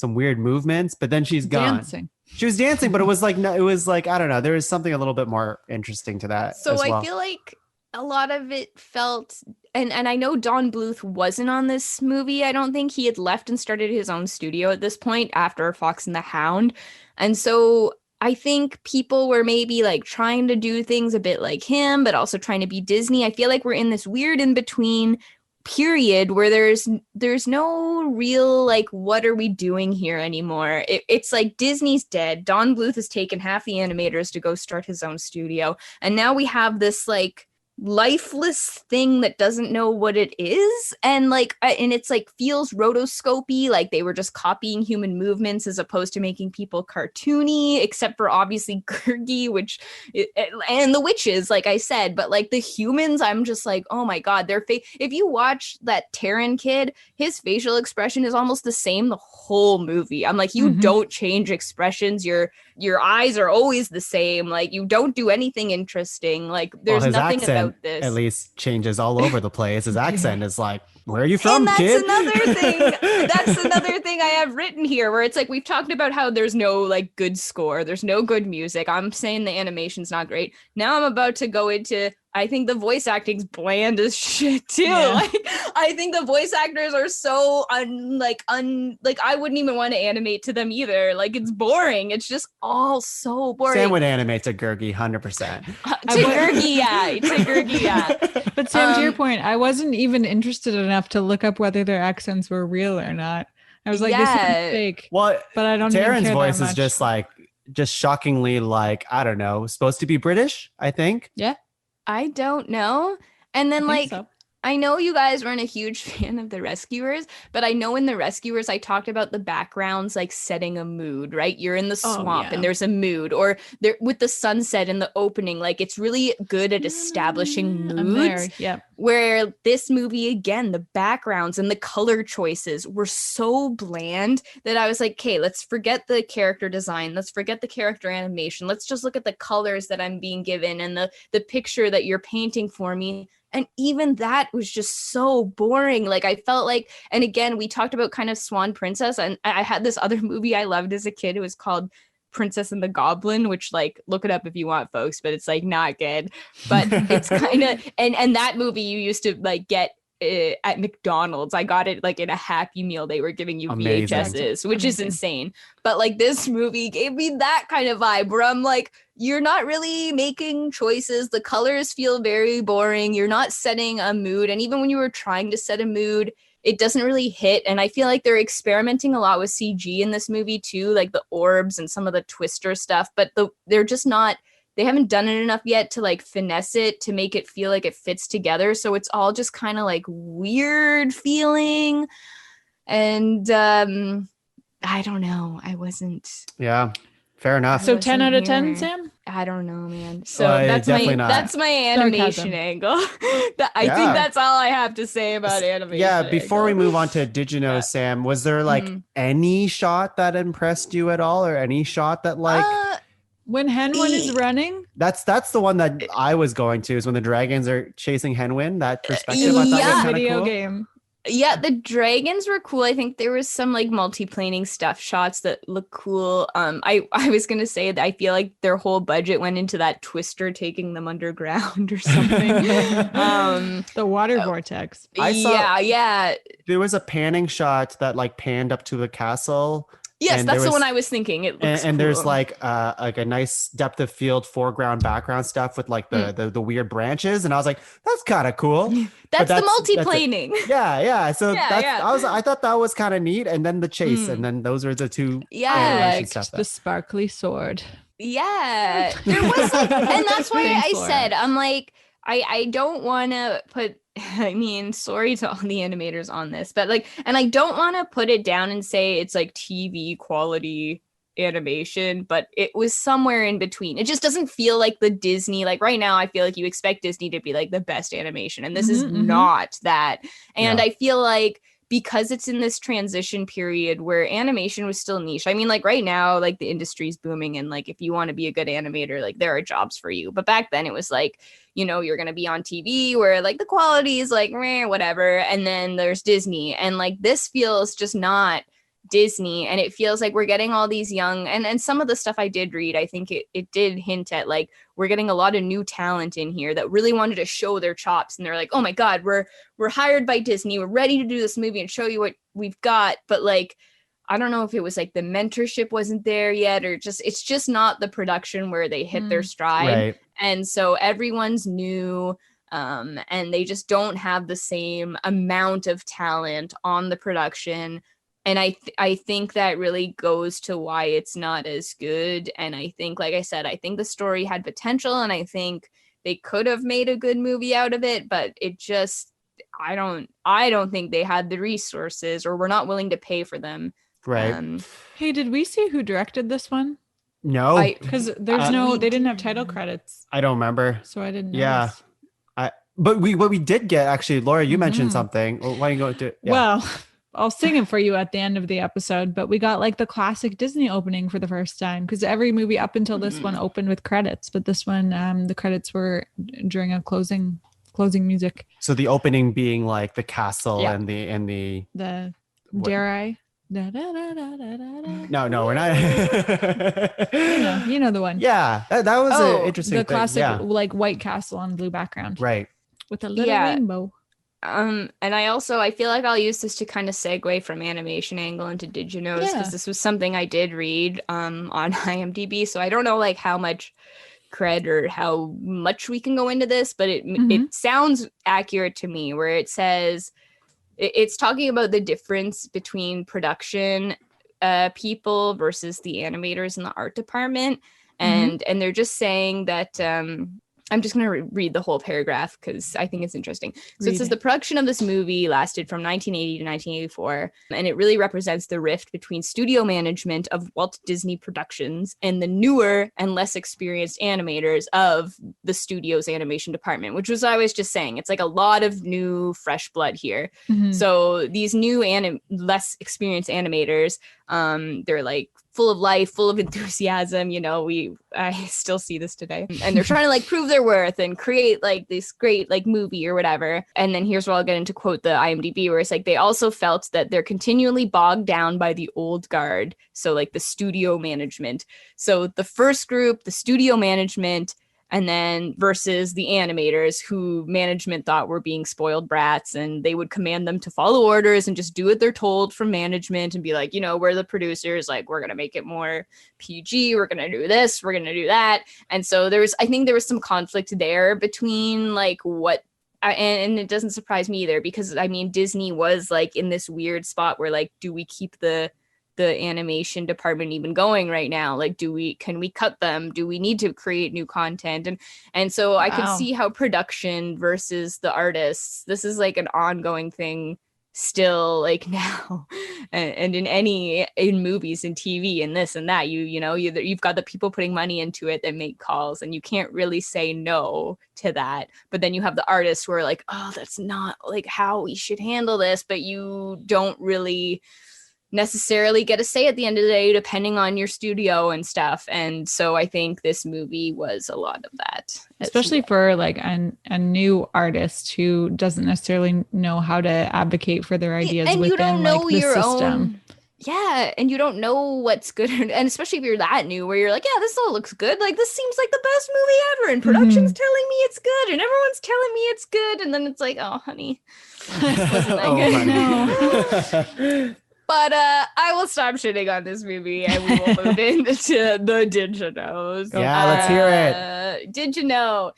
weird movements, but then she's gone. Dancing. She was dancing, but it was like, no, it was like, I don't know. There was something a little bit more interesting to that. So as well. I feel like a lot of it felt, and I know Don Bluth wasn't on this movie. I don't think he had left and started his own studio at this point after Fox and the Hound. And so I think people were maybe like trying to do things a bit like him, but also trying to be Disney. I feel like we're in this weird in between period where there's no real like, what are we doing here anymore? It's like Disney's dead. Don Bluth has taken half the animators to go start his own studio, and now we have this like lifeless thing that doesn't know what it is, and like and it's like feels rotoscopy, like they were just copying human movements as opposed to making people cartoony, except for obviously Gurgi, and the witches, like I said. But like the humans, I'm just like, oh my god, their face. If you watch that Terran kid, his facial expression is almost the same the whole movie. I'm like, you don't change expressions, your eyes are always the same, like you don't do anything interesting, like there's nothing about this. At least changes all over the place. His accent is like, where are you from, and kid? Another thing. That's another thing I have written here, where it's like we've talked about how there's no like good score, there's no good music. I'm saying the animation's not great. Now I'm about to go into, I think the voice acting's bland as shit too. Yeah. Like I think the voice actors are so like I wouldn't even want to animate to them either. Like it's boring. It's just all so boring. Sam would animate to Gurgi 100%. To Gurgi, yeah. But Sam, to your point, I wasn't even interested enough to look up whether their accents were real or not. I was like, this is fake. Well, but I don't. Taryn's voice is just shockingly like, I don't know, supposed to be British, I think. Yeah. I don't know. And then I know you guys weren't a huge fan of The Rescuers, but I know in The Rescuers, I talked about the backgrounds, like setting a mood, right? You're in the swamp and there's a mood, or there with the sunset in the opening, like it's really good at establishing moods. Yeah. Where this movie, again, the backgrounds and the color choices were so bland that I was like, okay, let's forget the character design. Let's forget the character animation. Let's just look at the colors that I'm being given and the picture that you're painting for me. And even that was just so boring. Like I felt like, and again, we talked about kind of Swan Princess, and I had this other movie I loved as a kid. It was called Princess and the Goblin, which like look it up if you want, folks, but it's like not good. But it's kind of and that movie you used to like get at McDonald's. I got it like in a Happy Meal. They were giving you Amazing. VHSs, which is insane. But like this movie gave me that kind of vibe where I'm like, you're not really making choices. The colors feel very boring. You're not setting a mood. And even when you were trying to set a mood, it doesn't really hit. And I feel like they're experimenting a lot with CG in this movie too, like the orbs and some of the twister stuff, but they're just not, they haven't done it enough yet to like finesse it to make it feel like it fits together. So it's all just kind of like weird feeling. And I don't know. I wasn't. Yeah. Fair enough. So 10 out of 10, Sam? I don't know, man. So that's my animation angle. I think that's all I have to say about animation. Yeah, before we move on to Did You Know, Sam, was there like any shot that impressed you at all, or any shot that like when Henwin is running? That's the one that I was going to, is when the dragons are chasing Henwin. That perspective, I thought was kind of video cool. game. Yeah, the dragons were cool. I think there was some like multi-planing stuff shots that look cool. I was gonna say that I feel like their whole budget went into that twister taking them underground or something. The water vortex. I saw, yeah. There was a panning shot that like panned up to the castle. Yes, and that's the one I was thinking. It looks and cool. there's like a nice depth of field foreground background stuff with like the weird branches, and I was like, that's kind of cool. That's the multi-planing. Yeah. So Yeah. I thought that was kind of neat, and then the chase, and then those are the two. I liked stuff the sparkly sword. Yeah, there was like, and that's why I said, I'm like, I don't want to put. I mean, sorry to all the animators on this, but like, and I don't want to put it down and say it's like TV quality animation, but it was somewhere in between. It just doesn't feel like the Disney, like right now, I feel like you expect Disney to be like the best animation, and this is not that. And I feel like because it's in this transition period where animation was still niche. I mean, like right now, like the industry's booming, and like if you want to be a good animator, like there are jobs for you. But back then it was like, you know, you're going to be on TV where like the quality is like whatever. And then there's Disney, and like this feels just not Disney, and it feels like we're getting all these young, and some of the stuff I did read, I think it did hint at like we're getting a lot of new talent in here that really wanted to show their chops, and they're like, oh my god, we're hired by Disney, we're ready to do this movie and show you what we've got. But like, I don't know if it was like the mentorship wasn't there yet, or just it's just not the production where they hit their stride. Right. And so everyone's new, and they just don't have the same amount of talent on the production. And I think that really goes to why it's not as good. And I think, like I said, I think the story had potential, and I think they could have made a good movie out of it, but it just, I don't think they had the resources, or were not willing to pay for them. Right. Hey, did we see who directed this one? No, because there's they didn't have title credits. I don't remember. So I didn't know. Yeah. But we did get, actually, Laura, you mentioned something. Why don't you go to? Yeah. Well, I'll sing it for you at the end of the episode, but we got like the classic Disney opening for the first time, because every movie up until this one opened with credits, but this one, the credits were during a closing music. So the opening being like the castle and the dare I? Da, da, da, da, da, da. No, we're not. you know the one. Yeah, that was an interesting. The classic, thing. Yeah. like white castle on blue background, Right? With a little rainbow. And I feel like I'll use this to kind of segue from animation angle into Did You Know, because this was something I did read on IMDb. So I don't know like how much cred or how much we can go into this, but it sounds accurate to me, where it says it's talking about the difference between production people versus the animators in the art department. And they're just saying that I'm just going to read the whole paragraph because I think it's interesting. So it says the production of this movie lasted from 1980 to 1984, and it really represents the rift between studio management of Walt Disney Productions and the newer and less experienced animators of the studio's animation department, which was I was just saying. It's like a lot of new, fresh blood here. So these new less experienced animators, they're like full of life, full of enthusiasm. You know, I still see this today, and they're trying to like prove their worth and create like this great like movie or whatever. And then here's where I'll get into quote the IMDb, where it's like they also felt that they're continually bogged down by the old guard, so like the studio management. So the first group, the studio management, and then versus the animators, who management thought were being spoiled brats, and they would command them to follow orders and just do what they're told from management and be like, you know, we're the producers, like we're going to make it more PG, we're going to do this, we're going to do that. And so I think there was some conflict there between like what, and it doesn't surprise me either, because I mean, Disney was like in this weird spot where like, do we keep the animation department even going right now? Like, can we cut them? Do we need to create new content? And so I could see how production versus the artists, this is like an ongoing thing still like now, and in movies and TV and this and that, you've got the people putting money into it that make calls, and you can't really say no to that. But then you have the artists who are like, oh, that's not like how we should handle this, but you don't really necessarily get a say at the end of the day, depending on your studio and stuff. And so I think this movie was a lot of that, especially for like a new artist who doesn't necessarily know how to advocate for their ideas, and within you don't know like the your system. Own. Yeah, and you don't know what's good, and especially if you're that new, where you're like, yeah, this all looks good, like this seems like the best movie ever, and production's telling me it's good, and everyone's telling me it's good, and then it's like, oh honey, this wasn't that good. No. But I will stop shitting on this movie, and we will move into the Did You Knows. Yeah, let's hear it. Did you know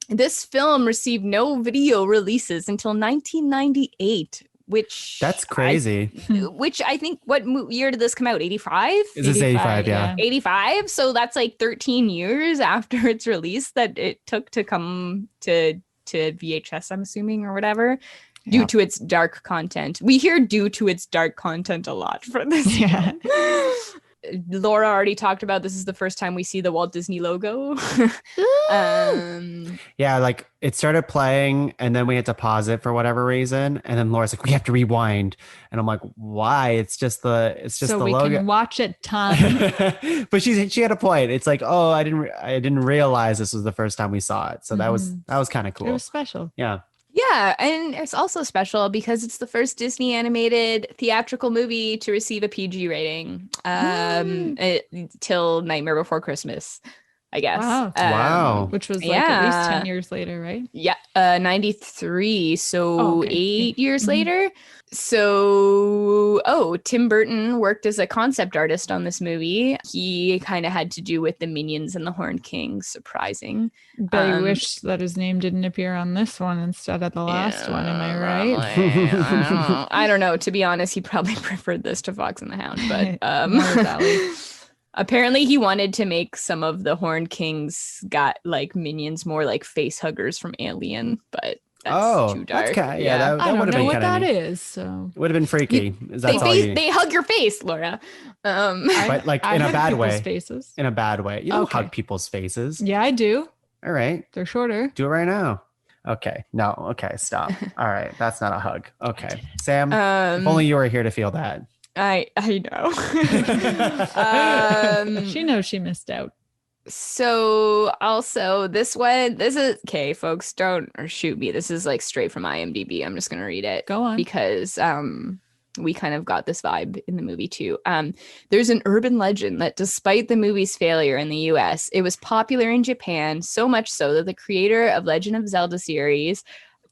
this film received no video releases until 1998? Which that's crazy. Which I think, what year did this come out? 85? Is this 85? Yeah. 85. So that's like 13 years after its release that it took to come to VHS, I'm assuming, or whatever. Due to its dark content. We hear due to its dark content a lot for this. Yeah. Laura already talked about this is the first time we see the Walt Disney logo. Yeah, like it started playing and then we had to pause it for whatever reason. And then Laura's like, we have to rewind. And I'm like, why? It's just the so the we logo. Can watch it ton. But she had a point. It's like, oh, I didn't realize this was the first time we saw it. So that was kind of cool. It was special. Yeah. Yeah, and it's also special because it's the first Disney animated theatrical movie to receive a PG rating till Nightmare Before Christmas, I guess. Wow. Which was like at least 10 years later, right? Yeah, 93, so 8 years later. So, Tim Burton worked as a concept artist on this movie. He kind of had to do with the Minions and the Horned King, surprising. But I wish that his name didn't appear on this one instead of the last one, am I right? I don't know. To be honest, he probably preferred this to Fox and the Hound, but apparently he wanted to make some of the Horned King's got like minions more like face huggers from Alien, but that's too dark. That I don't would have know been what that neat. is. So It would have been freaky. They hug your face, Laura. But like in a bad way. Faces. In a bad way. You don't hug people's faces. Yeah, I do. All right. They're shorter. Do it right now. Okay. No. Okay. Stop. All right. That's not a hug. Okay. Sam, if only you were here to feel that. I know. She knows she missed out. So also this is okay, folks, don't shoot me. This is like straight from IMDb. I'm just going to read it. Go on. Because we kind of got this vibe in the movie too. There's an urban legend that despite the movie's failure in the US, it was popular in Japan, so much so that the creator of Legend of Zelda series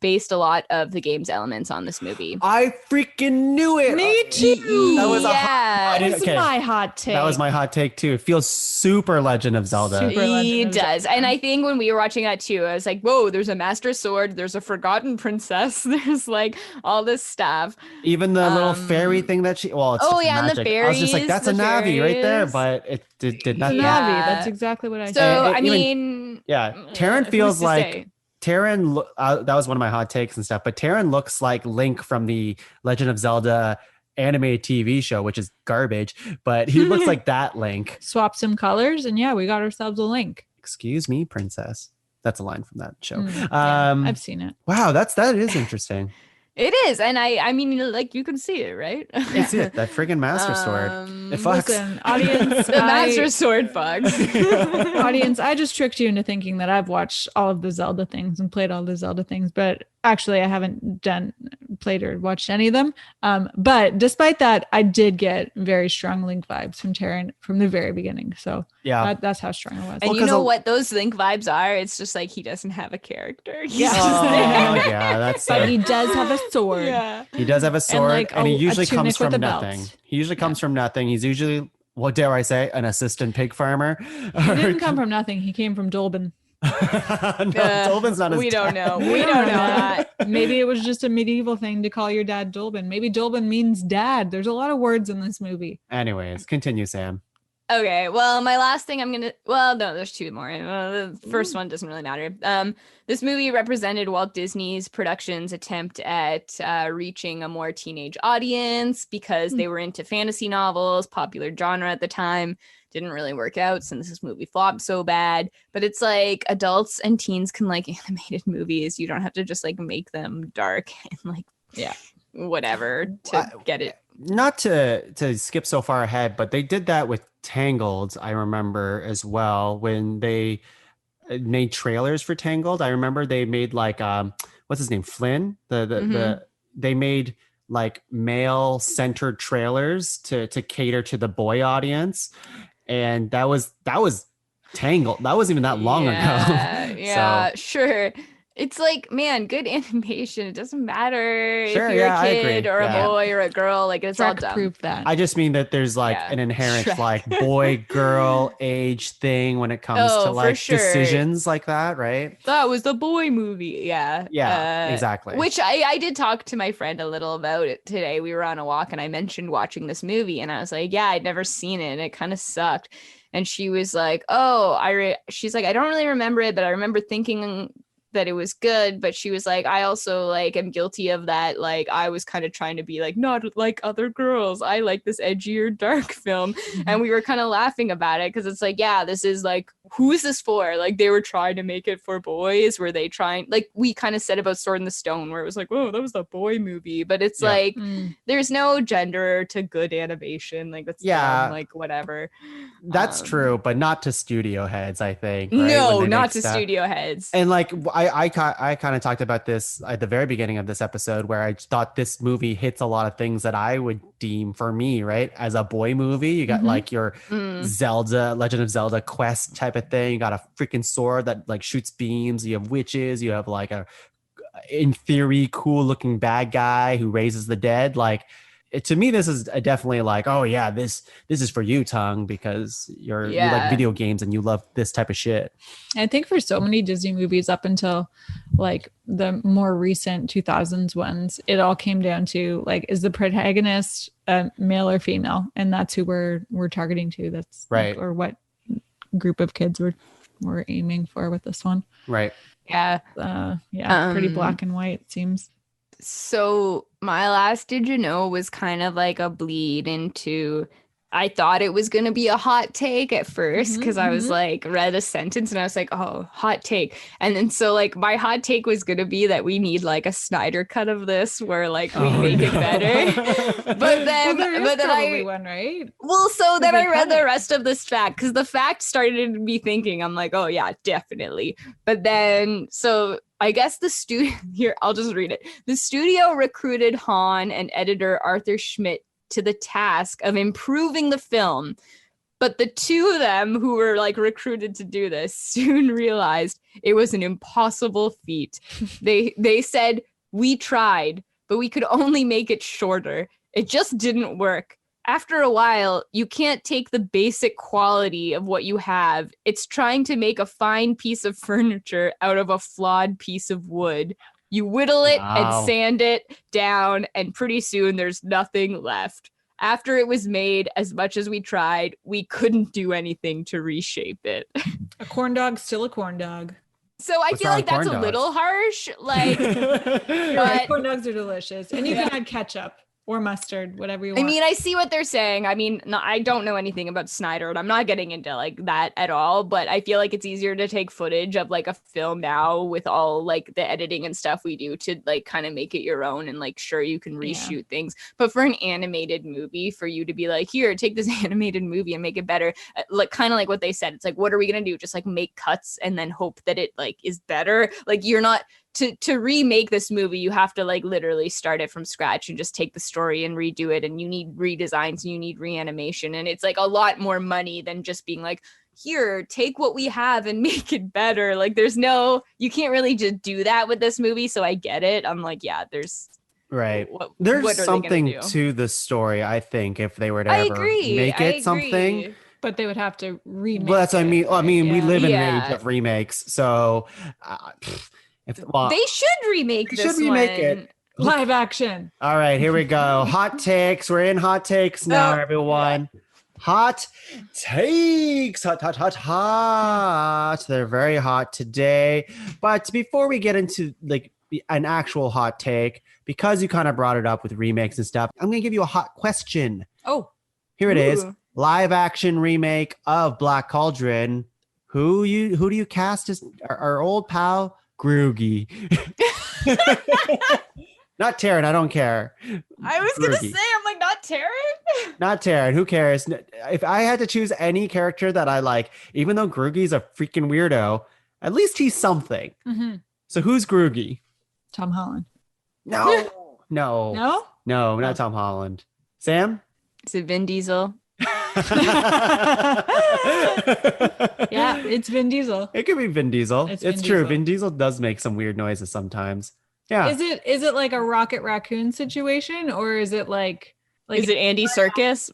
based a lot of the game's elements on this movie. I freaking knew it. Me too. That was my hot take. That was my hot take too. It feels super Legend of Zelda. It does. And I think when we were watching that too, I was like, whoa, there's a master sword. There's a forgotten princess. There's like all this stuff. Even the little fairy thing that she, well, it's just magic. And the fairies. I was just like, that's a Navi right there, but it did not. Navi. That's exactly what I said. So, I mean. Yeah. Taryn feels like. Taryn, that was one of my hot takes and stuff, but Taryn looks like Link from the Legend of Zelda animated TV show, which is garbage, but he looks like that Link. Swap some colors, and yeah, we got ourselves a Link. Excuse me, princess. That's a line from that show. Yeah, I've seen it. Wow, that is interesting. It is, and I mean, like you can see it, right? It's it, that friggin' master sword. It fucks. Listen, audience, The master sword fucks. audience, I just tricked you into thinking that I've watched all of the Zelda things and played all the Zelda things, but actually I haven't played or watched any of them. But despite that, I did get very strong Link vibes from Terran from the very beginning. So Yeah. that's how strong it was. And you know what those Link vibes are? It's just like he doesn't have a character. He's Yeah. just there. Yeah, that's. But he does have a sword. Yeah. He does have a sword, like, and he a usually tunic comes with from a belt. nothing. He usually comes from nothing. He's usually, what dare I say, an assistant pig farmer. He didn't come from nothing. He came from Dolben. No, Dolben's not his We don't dad. know. We don't know that. Maybe it was just a medieval thing to call your dad Dolben. Maybe Dolben means dad. There's a lot of words in this movie. Anyways, continue, Sam. Okay, well, my last thing no, there's two more. The first one doesn't really matter. This movie represented Walt Disney's production's attempt at reaching a more teenage audience because they were into fantasy novels, popular genre at the time. Didn't really work out since this movie flopped so bad. But it's like adults and teens can like animated movies. You don't have to just like make them dark and like whatever to get it. Not to skip so far ahead, but they did that with Tangled, I remember as well, when they made trailers for Tangled. I remember they made like what's his name, Flynn, they made like male centered trailers to cater to the boy audience, and that was Tangled. That wasn't even that long ago. Yeah, sure. It's like, man, good animation. It doesn't matter if you're a kid or a boy or a girl. Like, it's all dumb. Proof that. I just mean that there's like an inherent like boy girl age thing when it comes to like decisions like that, right? That was the boy movie. Yeah. Exactly. Which I did talk to my friend a little about it today. We were on a walk and I mentioned watching this movie and I was like, yeah, I'd never seen it and it kind of sucked. And she was like, oh, she's like, I don't really remember it, but I remember thinking that it was good, but she was like, I also like am guilty of that. Like I was kind of trying to be like, not like other girls. I like this edgier dark film. And we were kind of laughing about it because it's like, yeah, this is like, who is this for? Like they were trying to make it for boys. Were they trying, like we kind of said about Sword in the Stone where it was like, oh, that was the boy movie. But it's like, there's no gender to good animation. Like that's dumb, like whatever. That's true, but not to studio heads, I think. Right? No, not to studio heads. And like I kind of talked about this at the very beginning of this episode where I thought this movie hits a lot of things that I would deem for me, right? As a boy movie, you got like your Zelda, Legend of Zelda quest type of thing. You got a freaking sword that like shoots beams. You have witches. You have like a, in theory, cool looking bad guy who raises the dead. Like, to me, this is definitely like, oh yeah, this is for you, Tongue, because you like video games and you love this type of shit. I think for so many Disney movies up until like the more recent 2000s ones, it all came down to like, is the protagonist male or female? And that's who we're targeting to. That's right. Like, or what group of kids we're aiming for with this one. Right. Yeah. Pretty black and white, it seems. So my last Did You Know was kind of like a bleed into, I thought it was going to be a hot take at first because I was like, read a sentence and I was like, oh, hot take. And then so like my hot take was going to be that we need like a Snyder cut of this where like we make it better. But then, I one, right? Well, so then I read the rest of this fact because the fact started me thinking, I'm like, oh yeah, definitely. But then, so I guess the studio here, I'll just read it. The studio recruited Hahn and editor Arthur Schmidt to the task of improving the film. But the two of them who were like recruited to do this soon realized it was an impossible feat. They said, we tried, but we could only make it shorter. It just didn't work. After a while, you can't take the basic quality of what you have. It's trying to make a fine piece of furniture out of a flawed piece of wood. You whittle it and sand it down, and pretty soon there's nothing left. After it was made, as much as we tried, we couldn't do anything to reshape it. A corn dog's still a corn dog. So I feel like that's a little harsh. Like, but corn dogs are delicious, and you can add ketchup. or mustard, whatever you I want. mean, I see what they're saying. I mean, no, I don't know anything about Snyder, and I'm not getting into like that at all. But I feel like it's easier to take footage of like a film now with all like the editing and stuff we do to like kind of make it your own. And like, sure, you can reshoot things, but for an animated movie, for you to be like, here, take this animated movie and make it better, like kind of like what they said. It's like, what are we gonna do? Just like make cuts and then hope that it like is better. Like you're not. To remake this movie, you have to like literally start it from scratch and just take the story and redo it, and you need redesigns and you need reanimation, and it's like a lot more money than just being like, here, take what we have and make it better. Like you can't really just do that with this movie. So I get it. I'm like, yeah, there's there's something to the story, I think, if they were to ever make it something. But they would have to remake. Well, that's what I mean. I mean, we live in an age of remakes, so they should remake this. It live action. All right, here we go. Hot takes. We're in hot takes now, everyone. Yeah. Hot takes. Hot. They're very hot today. But before we get into like an actual hot take, because you kind of brought it up with remakes and stuff, I'm going to give you a hot question. Oh, here it is. Live action remake of Black Cauldron. Who do you cast as our old pal Gurgi? Not Taryn, I don't care. I was going to say, I'm like, not Taryn? Not Taryn, who cares? If I had to choose any character that I like, even though Gurgi's a freaking weirdo, at least he's something. Mm-hmm. So who's Gurgi? Tom Holland. No, not Tom Holland. Sam? Is it Vin Diesel? Yeah, it's Vin Diesel. It could be Vin Diesel. It's true. Vin Diesel does make some weird noises sometimes. Yeah. Is it like a Rocket Raccoon situation, or is it like is it Andy Serkis?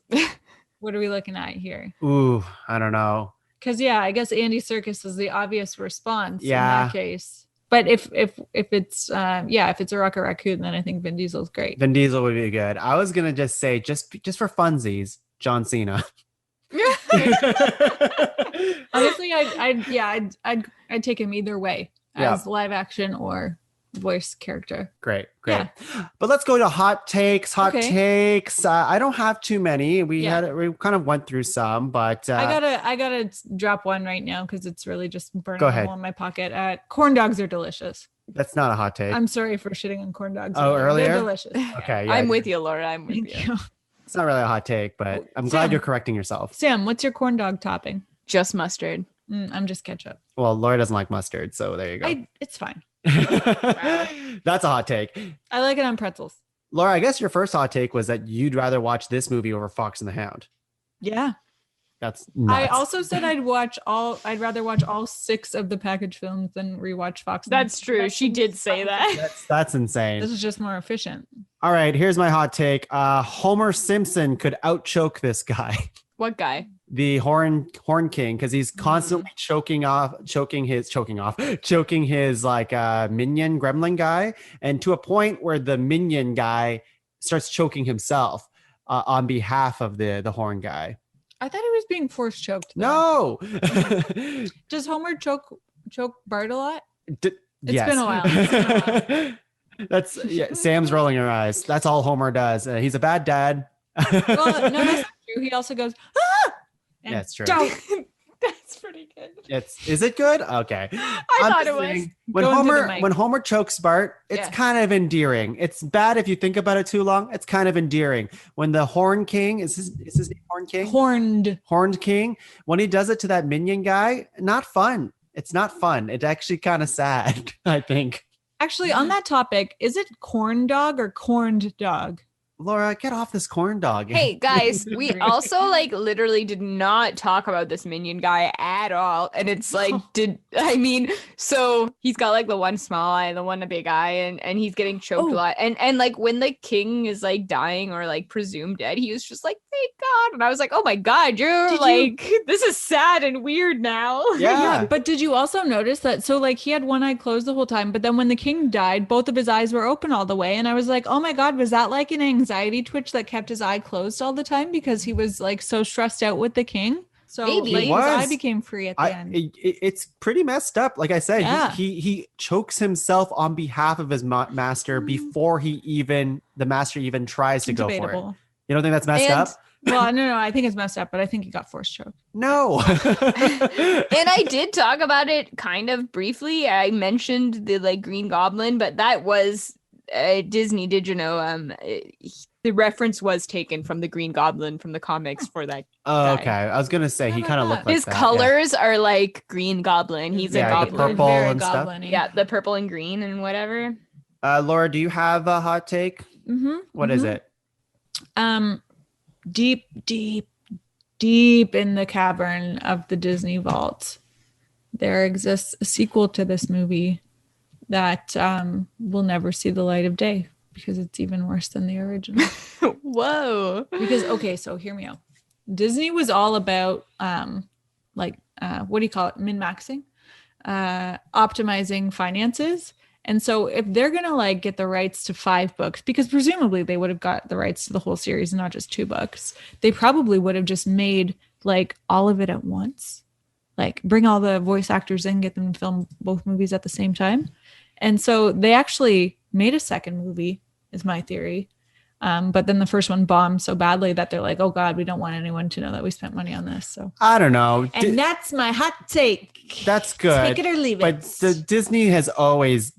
What are we looking at here? Ooh, I don't know. Because I guess Andy Serkis is the obvious response in that case. But if it's a Rocket Raccoon, then I think Vin Diesel's great. Vin Diesel would be good. I was gonna just say just for funsies, John Cena. Honestly, I'd take him either way as live action or voice character. Great. Yeah. But let's go to hot takes. I don't have too many. We kind of went through some, but I gotta drop one right now because it's really just burning a hole in my pocket. Corn dogs are delicious. That's not a hot take. I'm sorry for shitting on corn dogs. Oh, earlier? They're delicious. Okay. Yeah. I'm with you, Laura. I'm with you. It's not really a hot take, but I'm glad you're correcting yourself. Sam, what's your corn dog topping? Just mustard. I'm just ketchup. Well, Laura doesn't like mustard, so there you go. It's fine. That's a hot take. I like it on pretzels. Laura, I guess your first hot take was that you'd rather watch this movie over Fox and the Hound. Yeah. That's nuts. I also said I'd rather watch all 6 of the package films than rewatch Fox. That's true. She did say that. That's insane. This is just more efficient. All right, here's my hot take. Homer Simpson could outchoke this guy. What guy? The Horn King, because he's constantly choking his like minion gremlin guy, and to a point where the minion guy starts choking himself on behalf of the horn guy. I thought he was being force choked. No. Does Homer choke Bart a lot? It's been a while. That's Sam's rolling her eyes. That's all Homer does. He's a bad dad. Well, no, that's not true. He also goes, ah! Yeah, it's true. That's pretty good. Is it good? Okay. I thought it was. When Homer chokes Bart, it's kind of endearing. It's bad if you think about it too long. It's kind of endearing. When the Horn King is his name Horn King? Horned King. When he does it to that minion guy, not fun. It's not fun. It's actually kind of sad, I think. Actually, on that topic, is it corn dog or corned dog? Laura, get off this corn dog. Hey guys, we also like literally did not talk about this minion guy at all. And it's like, so he's got like the one small eye and the one big eye, and he's getting choked a lot. And like when the king is like dying or like presumed dead, he was just like, thank God. And I was like, oh my God, this is sad and weird now. Yeah. But did you also notice that? So like he had one eye closed the whole time, but then when the king died, both of his eyes were open all the way. And I was like, oh my God, was that like an anxiety twitch that kept his eye closed all the time because he was like so stressed out with the king? So Maybe. like, He his was. eye became free at the end. It's pretty messed up. Like I said, Yeah. he chokes himself on behalf of his master before the master even tries to go for it. Debatable. You don't think that's messed And- up? Well, no, I think it's messed up, but I think he got force choked. No. And I did talk about it kind of briefly. I mentioned the like Green Goblin, but that was Disney. Did you know? The reference was taken from the Green Goblin from the comics for that. Oh, guy. okay. I was gonna say he How kind of about looked like His that. colors are like Green Goblin. He's a Yeah, the goblin. purple Very and stuff. goblin-y. Yeah, the purple and green and whatever. Yeah. Laura, do you have a hot take? Mm-hmm. What is it? Deep in the cavern of the Disney vault, there exists a sequel to this movie that will never see the light of day because it's even worse than the original. Whoa. Because, okay, so hear me out. Disney was all about what do you call it? Min-maxing, optimizing finances. And so if they're going to like get the rights to 5 books, because presumably they would have got the rights to the whole series and not just 2 books, they probably would have just made like all of it at once, like bring all the voice actors in, get them to film both movies at the same time. And so they actually made a second movie, is my theory. But then the first one bombed so badly that they're like, oh God, we don't want anyone to know that we spent money on this. So I don't know. and that's my hot take. That's good. Take it or leave But it. Disney has always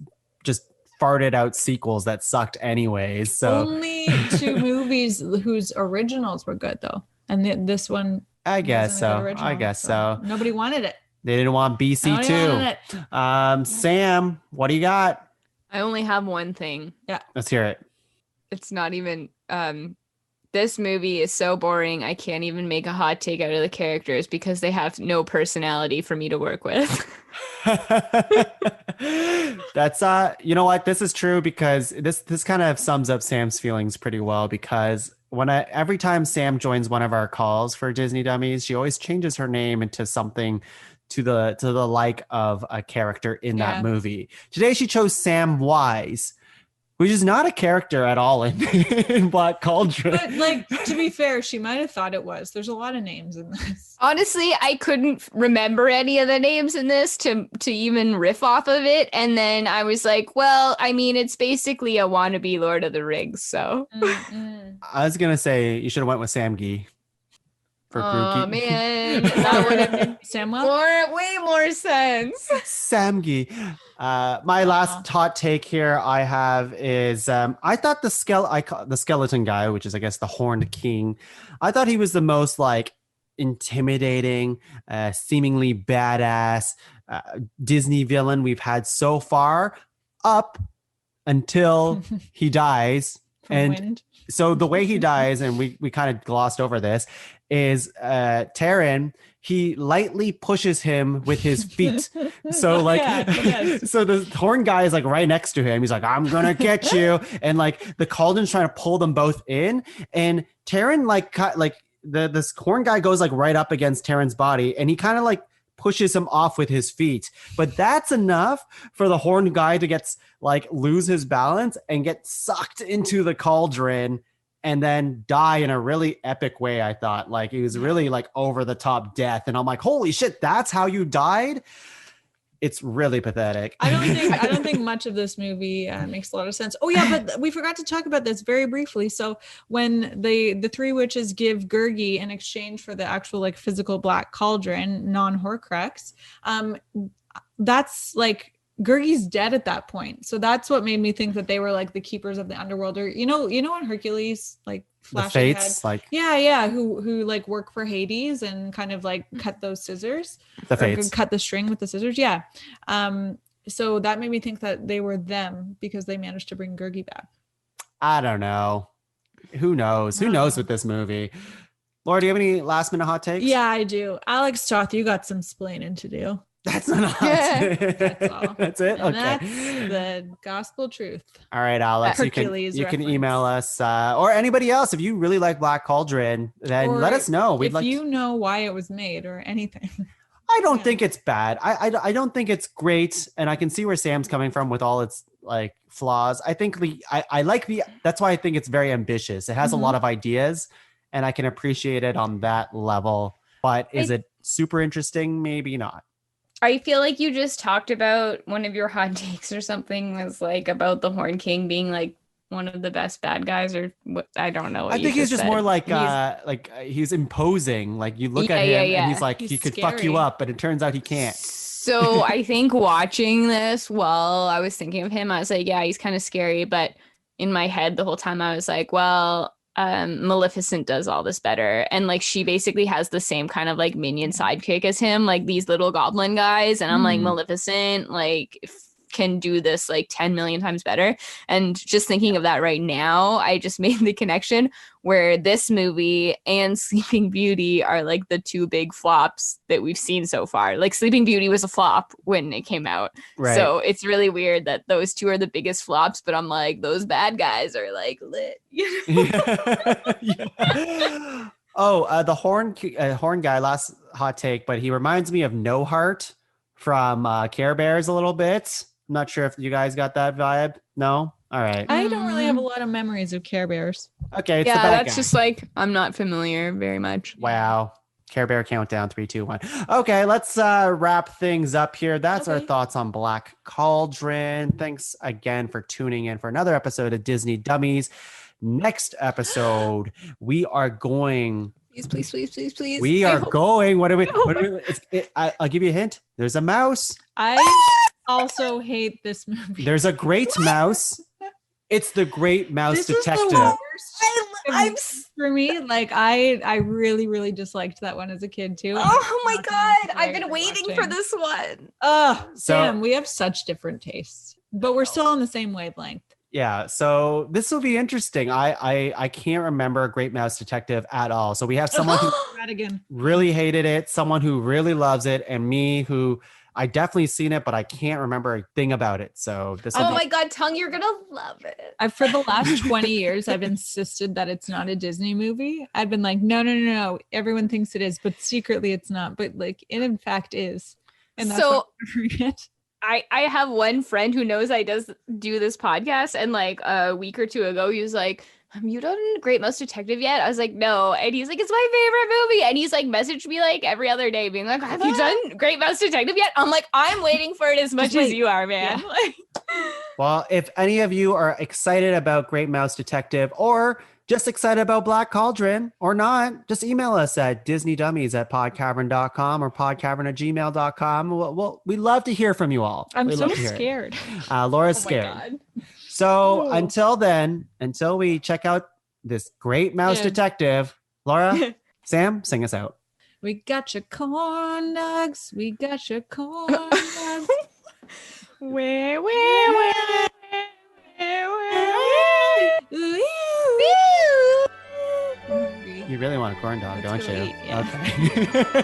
just farted out sequels that sucked anyways. So Only 2 movies whose originals were good though, and this one. I guess wasn't a good so. original, I guess so. Nobody wanted it. They didn't want BC Nobody wanted too. it. Sam, what do you got? I only have one thing. Let's hear it. It's not even this movie is so boring. I can't even make a hot take out of the characters because they have no personality for me to work with. That's you know what, this is true because this kind of sums up Sam's feelings pretty well, because every time Sam joins one of our calls for Disney Dummies, she always changes her name into something to the like of a character in that movie. Today she chose Sam Wise, which is not a character at all in Black Cauldron. But like, to be fair, she might have thought it was. There's a lot of names in this. Honestly, I couldn't remember any of the names in this to even riff off of it. And then I was like, well, I mean, it's basically a wannabe Lord of the Rings. So I was gonna say you should have went with Sam Gee for Gurgi. oh man, that would have been Samuel? way more sense. Sam Gee. My last hot take here I have is I thought the skeleton guy, which is I guess the Horned King, I thought he was the most like intimidating, seemingly badass Disney villain we've had so far, up until he dies. And Wind. so the way he dies, and we kind of glossed over this, is Taran, he lightly pushes him with his feet. So like, so the horn guy is like right next to him. He's like, I'm gonna get you. And like the Cauldron's trying to pull them both in. And Taran this horn guy goes like right up against Taran's body, and he kind of like pushes him off with his feet. But that's enough for the horn guy to lose his balance and get sucked into the cauldron and then die in a really epic way. I thought like it was really like over the top death. And I'm like, holy shit, that's how you died? It's really pathetic. I don't think much of this movie makes a lot of sense. Oh yeah, but we forgot to talk about this very briefly. So when the 3 witches give Gurgi in exchange for the actual like physical Black Cauldron, non-Horcrux, that's like Gurgi's dead at that point. So that's what made me think that they were like the keepers of the underworld, or you know in Hercules, like The flashing Fates, head. Who like work for Hades and kind of like cut those scissors. The Fates. Cut the string with the scissors. Yeah. So that made me think that they were them because they managed to bring Gurgi back. I don't know. Who knows? Who knows with this movie? Laura, do you have any last minute hot takes? Yeah, I do. Alex Toth, you got some splaining to do. That's not a hot take. That's all. That's it? And Okay. that's the gospel truth. All right, Alex, you Hercules can reference. email us or anybody else. If you really like Black Cauldron, then Or let us know. We'd if like you know why it was made or anything. I don't think it's bad. I don't think it's great. And I can see where Sam's coming from with all its like flaws. I think I like that's why I think it's very ambitious. It has a lot of ideas and I can appreciate it on that level. But is it super interesting, maybe not. I feel like you just talked about one of your hot takes or something was like about the Horn King being like one of the best bad guys, or what? I don't know. I think he's just more like he's imposing. Like you look at him and he's like, he could fuck you up, but it turns out he can't. So I think watching this while I was thinking of him, I was like, yeah, he's kind of scary. But in my head the whole time I was like, well, Maleficent does all this better. And like she basically has the same kind of like minion sidekick as him, like these little goblin guys. And I'm like, Maleficent like can do this like 10 million times better. And just thinking of that right now, I just made the connection where this movie and Sleeping Beauty are like the two big flops that we've seen so far. Like Sleeping Beauty was a flop when it came out. Right. So it's really weird that those two are the biggest flops, but I'm like, those bad guys are like lit. You know? Yeah. Oh, the horn guy, last hot take, but he reminds me of No Heart from Care Bears a little bit. I'm not sure if you guys got that vibe. No? All right. I don't really have a lot of memories of Care Bears. Okay. It's yeah, the bad that's guy. just like, I'm not familiar very much. Wow. Care Bear countdown, 3, 2, 1. Okay, let's wrap things up here. That's our thoughts on Black Cauldron. Thanks again for tuning in for another episode of Disney Dummies. Next episode, we are going... Please. We are going... I'll give you a hint. There's a mouse. I also hate this movie. There's a great mouse. It's the Great Mouse Detective. Is the worst for me. Like I really, really disliked that one as a kid too. Oh my god, I've been waiting for this one. Oh, Sam, we have such different tastes, but we're still on the same wavelength. Yeah, so this will be interesting. I can't remember Great Mouse Detective at all. So we have someone who really hated it, someone who really loves it, and me who I definitely seen it, but I can't remember a thing about it. So this. Oh my god, Tongue, you're gonna love it. For the last 20 years, I've insisted that it's not a Disney movie. I've been like, no. Everyone thinks it is, but secretly it's not. But like, it in fact is. And that's so it. I have one friend who knows I do this podcast, and like a week or two ago, he was like, "Have you done Great Mouse Detective yet?" I was like, "No," and he's like, "It's my favorite movie," and he's like messaged me like every other day, being like, "Have you done Great Mouse Detective yet?" I'm like, "I'm waiting for it as much as you are, man." Yeah. Well, if any of you are excited about Great Mouse Detective or just excited about Black Cauldron or not, just email us at disneydummies@podcavern.com or podcavern@gmail.com. We love to hear from you all. I'm so scared. Laura's scared. So until then, until we check out this Great Mouse Detective, Laura, Sam, sing us out. We got your corn dogs. We got your corn dogs. Where? You really want a corn dog, don't you? Yeah. Okay.